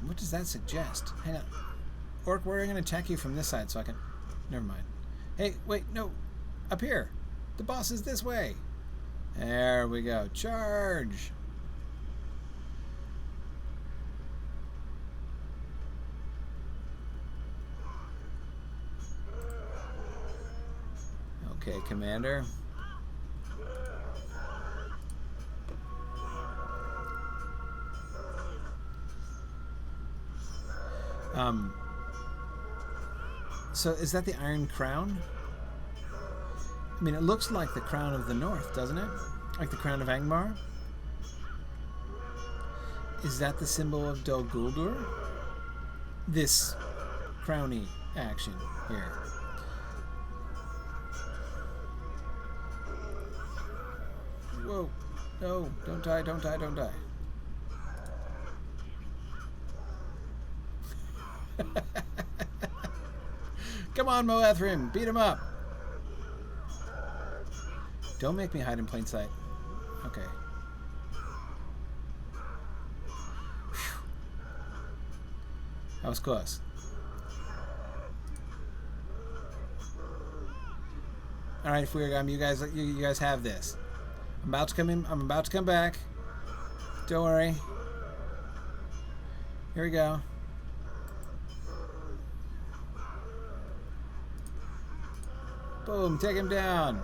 What does that suggest? Hang on. Orc, we're going to attack you from this side so I can... Never mind. Hey, wait, no. Up here. The boss is this way. There we go. Charge! Okay, Commander. So is that the Iron Crown? I mean, it looks like the Crown of the North, doesn't it? Like the Crown of Angmar? Is that the symbol of Dol Guldur? This crowny action here. Whoa. No, don't die, don't die, don't die. Come on, Moethrin, beat him up. Don't make me hide in plain sight. Okay. Whew. That was close. All right, Fuergam, you guys have this. I'm about to come in. I'm about to come back. Don't worry. Here we go. Boom, take him down.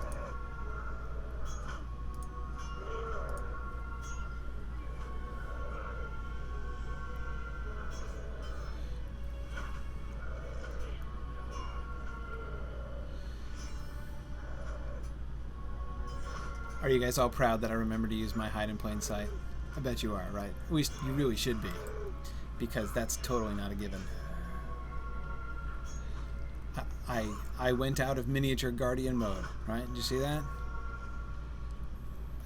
Are you guys all proud that I remember to use my hide in plain sight? I bet you are, right? At least you really should be, because that's totally not a given. I went out of miniature guardian mode, right? Did you see that?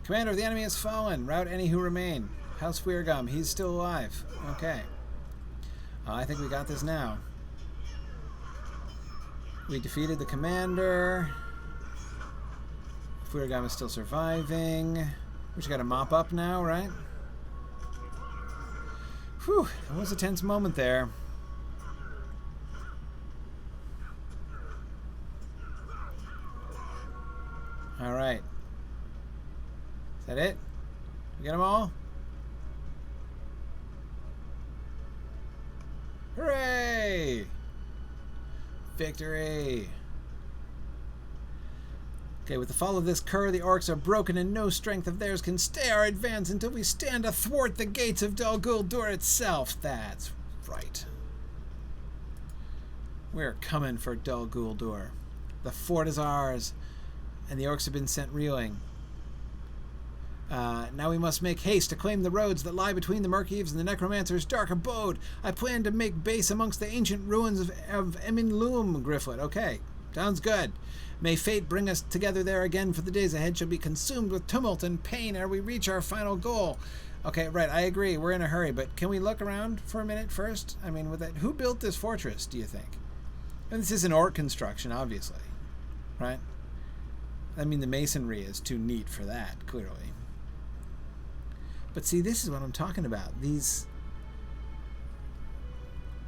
Commander of the enemy has fallen. Rout any who remain. House Fuergam, he's still alive. Okay. I think we got this now. We defeated the commander. Fuergam is still surviving. We just gotta mop up now, right? Whew, that was a tense moment there. Hooray! Victory! Okay, with the fall of this cur, the orcs are broken and no strength of theirs can stay our advance until we stand athwart the gates of Dol Guldur itself. That's right. We're coming for Dol Guldur. The fort is ours, and the orcs have been sent reeling. Now we must make haste to claim the roads that lie between the Murkeves and the Necromancer's dark abode. I plan to make base amongst the ancient ruins of Eminloom, Grifflet. Okay, sounds good. May fate bring us together there again, for the days ahead shall be consumed with tumult and pain ere we reach our final goal. Okay, right, I agree. We're in a hurry, but can we look around for a minute first? I mean, with that, who built this fortress, do you think? And this is an orc construction, obviously, right? I mean, the masonry is too neat for that, clearly. But see, this is what I'm talking about. These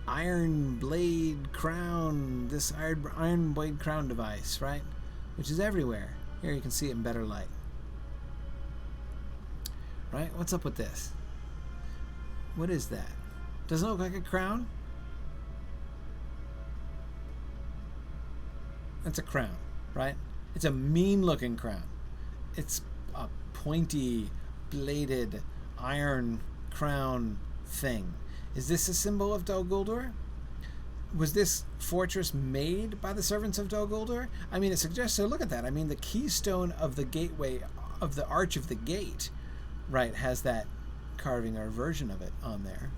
iron blade crown, this iron blade crown device, right? Which is everywhere. Here you can see it in better light. Right? What's up with this? What is that? Doesn't it look like a crown? That's a crown, right? It's a mean-looking crown. It's a pointy, bladed iron crown thing. Is this a symbol of Dol Guldur? Was this fortress made by the servants of Dol Guldur? I mean, it suggests so. Look at that. I mean, the keystone of the gateway, of the arch of the gate, right, has that carving or version of it on there.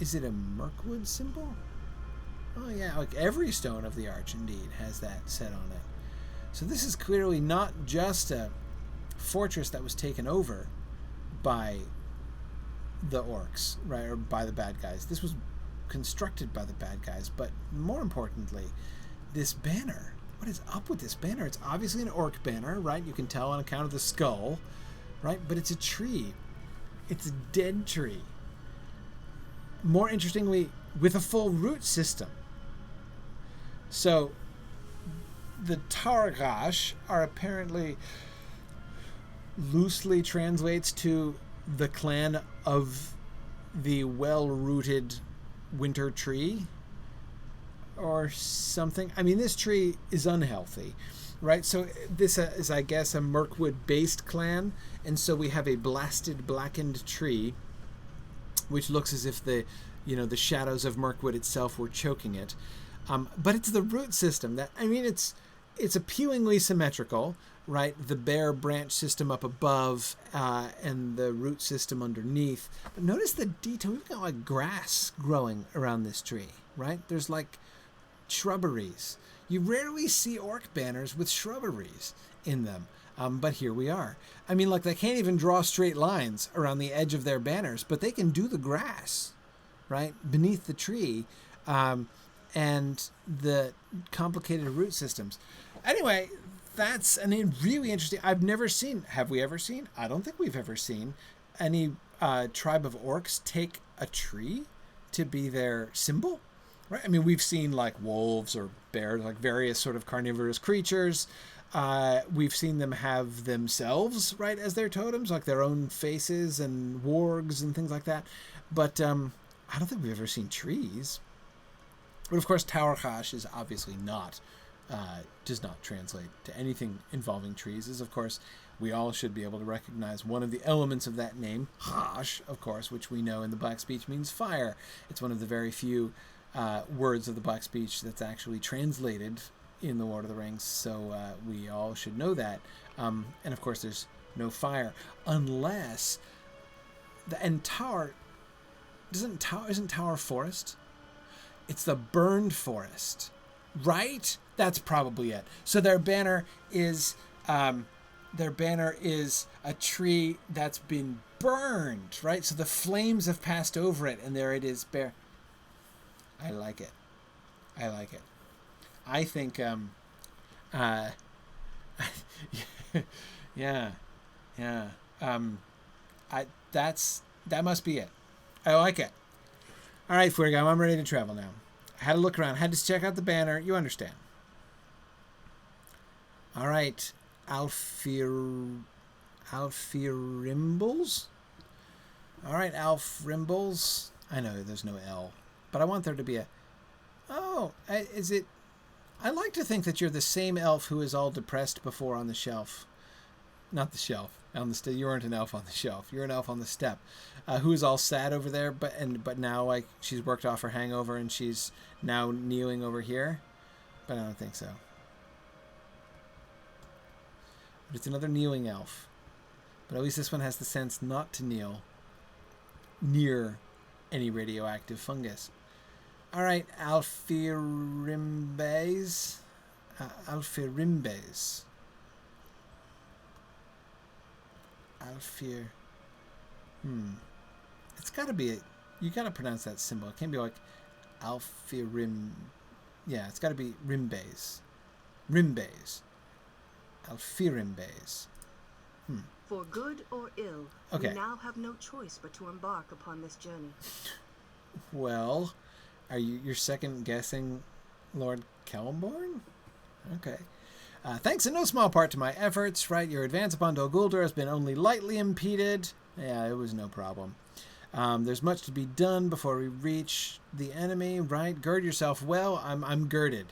Is it a Mirkwood symbol? Oh, yeah, like every stone of the arch, indeed, has that set on it. So this is clearly not just a fortress that was taken over by the orcs, right, or by the bad guys. This was constructed by the bad guys, but more importantly, this banner. What is up with this banner? It's obviously an orc banner, right? You can tell on account of the skull, right? But it's a tree. It's a dead tree. More interestingly, with a full root system. So the Targash are apparently loosely translates to the clan of the well-rooted winter tree or something. I mean, this tree is unhealthy, right? So this is, I guess, a Mirkwood-based clan, and so we have a blasted, blackened tree, which looks as if the shadows of Mirkwood itself were choking it. But it's the root system that, I mean, it's appealingly symmetrical, right? The bare branch system up above and the root system underneath. But notice the detail. We've got like grass growing around this tree, right? There's like shrubberies. You rarely see orc banners with shrubberies in them. But here we are. I mean, like, they can't even draw straight lines around the edge of their banners, but they can do the grass, right, beneath the tree, and the complicated root systems. Anyway, that's really interesting. I've never seen, have we ever seen? I don't think we've ever seen any tribe of orcs take a tree to be their symbol, right? I mean, we've seen, like, wolves or bears, like various sort of carnivorous creatures. We've seen them have themselves, right, as their totems, like their own faces and wargs and things like that. But I don't think we've ever seen trees. But of course, Taurchash is obviously not, does not translate to anything involving trees. As of course, we all should be able to recognize one of the elements of that name, Hash, of course, which we know in the Black Speech means fire. It's one of the very few words of the Black Speech that's actually translated in the Lord of the Rings, so we all should know that. And of course, there's no fire unless Tower isn't Tower forest? It's the burned forest, right? That's probably it. So their banner is a tree that's been burned, right? So the flames have passed over it, and there it is bare. I like it. I think, yeah. That must be it. I like it. All right, Fuergam, I'm ready to travel now. I had to look around, had to check out the banner. You understand. All right, Alfirimbles. All right, Alfrimbles. I know there's no L but I want there to be a... Oh, is it... I like to think that you're the same elf who is all depressed before on the shelf. Not the shelf. You weren't an elf on the shelf. You're an elf on the step. Who is all sad over there, but now like she's worked off her hangover and she's now kneeling over here. But I don't think so. But it's another kneeling elf. But at least this one has the sense not to kneel near any radioactive fungus. All right, Alphirimbes. Alphirimbes. Alphir. It's got to be you got to pronounce that symbol. It can't be like Alphirim. Yeah, it's got to be Rimbes. Rimbes. Alphirimbes. For good or ill, okay. We now have no choice but to embark upon this journey. Well, you're second guessing Lord Kellenborn? Okay. Thanks in no small part to my efforts, right? Your advance upon Dol Guldur has been only lightly impeded. Yeah, it was no problem. There's much to be done before we reach the enemy, right? Gird yourself well. I'm girded.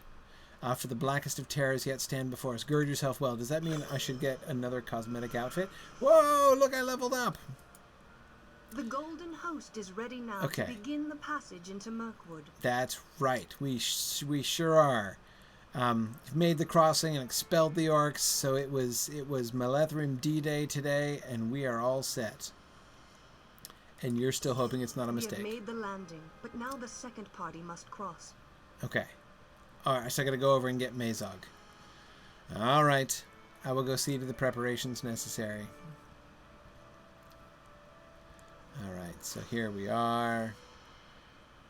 For the blackest of terrors yet stand before us. Gird yourself well. Does that mean I should get another cosmetic outfit? Whoa, look, I leveled up. The Golden Host is ready now to begin the passage into Mirkwood. That's right. We sure are. You've made the crossing and expelled the orcs, so it was Malethrim D-Day today, and we are all set. And you're still hoping it's not a mistake. We have made the landing, but now the second party must cross. Okay. Alright, so I gotta go over and get Mazog. Alright. I will go see to the preparations necessary. Alright, so here we are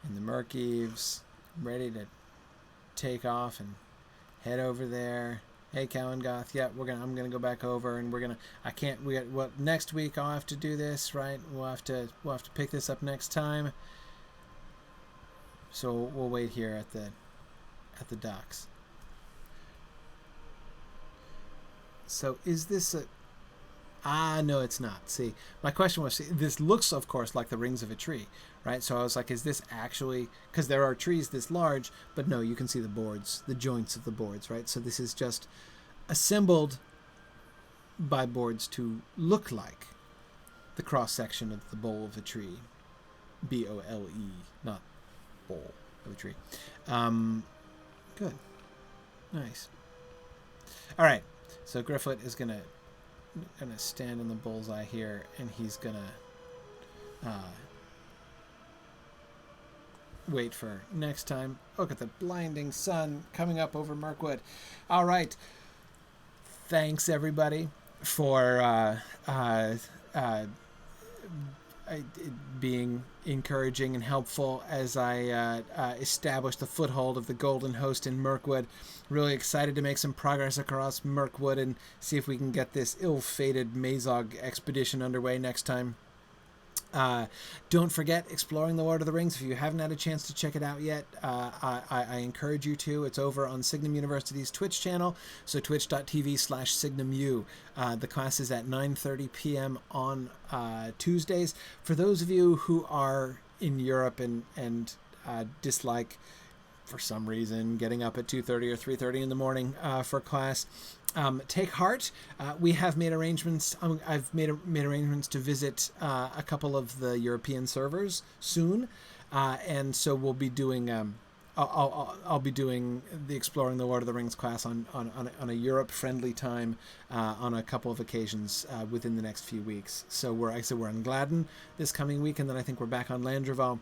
in the Murkeeves, ready to take off and head over there. Hey, Cowangoth, yeah, I'm gonna go back over and next week I'll have to do this, right? We'll have to pick this up next time. So we'll wait here at the docks. So is this a... no, it's not. See, my question was, this looks, of course, like the rings of a tree, right? So I was like, is this actually... Because there are trees this large, but no, you can see the boards, the joints of the boards, right? So this is just assembled by boards to look like the cross-section of the bole of a tree. B-O-L-E, not bole of a tree. Good. Nice. All right. So Grifflet is gonna stand in the bullseye here, and he's gonna wait for next time. Look at the blinding sun coming up over Mirkwood. All right. Thanks everybody for being encouraging and helpful as I established the foothold of the Golden Host in Mirkwood. Really excited to make some progress across Mirkwood and see if we can get this ill-fated Mazog expedition underway next time. Don't forget Exploring the Lord of the Rings. If you haven't had a chance to check it out yet, I encourage you to. It's over on Signum University's Twitch channel, so twitch.tv/SignumU. The class is at 9:30 p.m. on Tuesdays. For those of you who are in Europe and dislike, for some reason, getting up at 2:30 or 3:30 in the morning for class, take heart. We have made arrangements. I've made arrangements to visit a couple of the European servers soon, and so we'll be doing. I'll be doing the Exploring the Lord of the Rings class on a Europe-friendly time on a couple of occasions within the next few weeks. So we're in Gladden this coming week, and then I think we're back on Landreval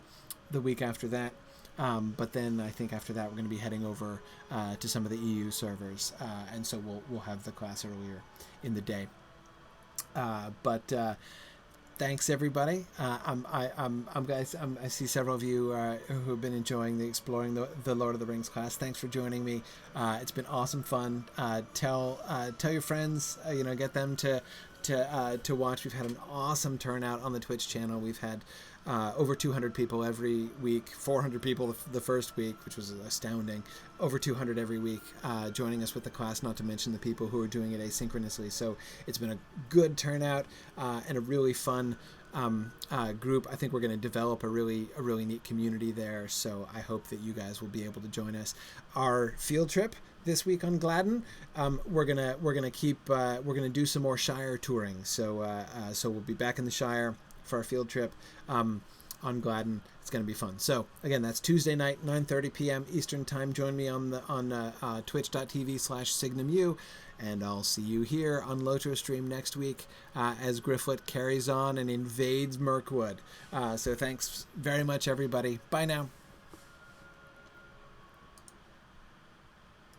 the week after that. But then I think after that we're going to be heading over to some of the EU servers, and so we'll have the class earlier in the day. But thanks everybody. I see several of you who have been enjoying the Exploring the Lord of the Rings class. Thanks for joining me. It's been awesome fun. Tell your friends. Get them to watch. We've had an awesome turnout on the Twitch channel. We've had over 200 people every week, 400 people the first week, which was astounding, over 200 every week joining us with the class, not to mention the people who are doing it asynchronously. So it's been a good turnout and a really fun group. I think we're going to develop a really neat community there. So I hope that you guys will be able to join us. Our field trip this week on Gladden, we're gonna do some more Shire touring. So we'll be back in the Shire for our field trip on Gladden. It's going to be fun. So again, that's Tuesday night, 9:30 p.m. Eastern time. Join me on twitch.tv/SignumU, and I'll see you here on LOTRO stream next week as Grifflet carries on and invades Mirkwood. So thanks very much, everybody. Bye now.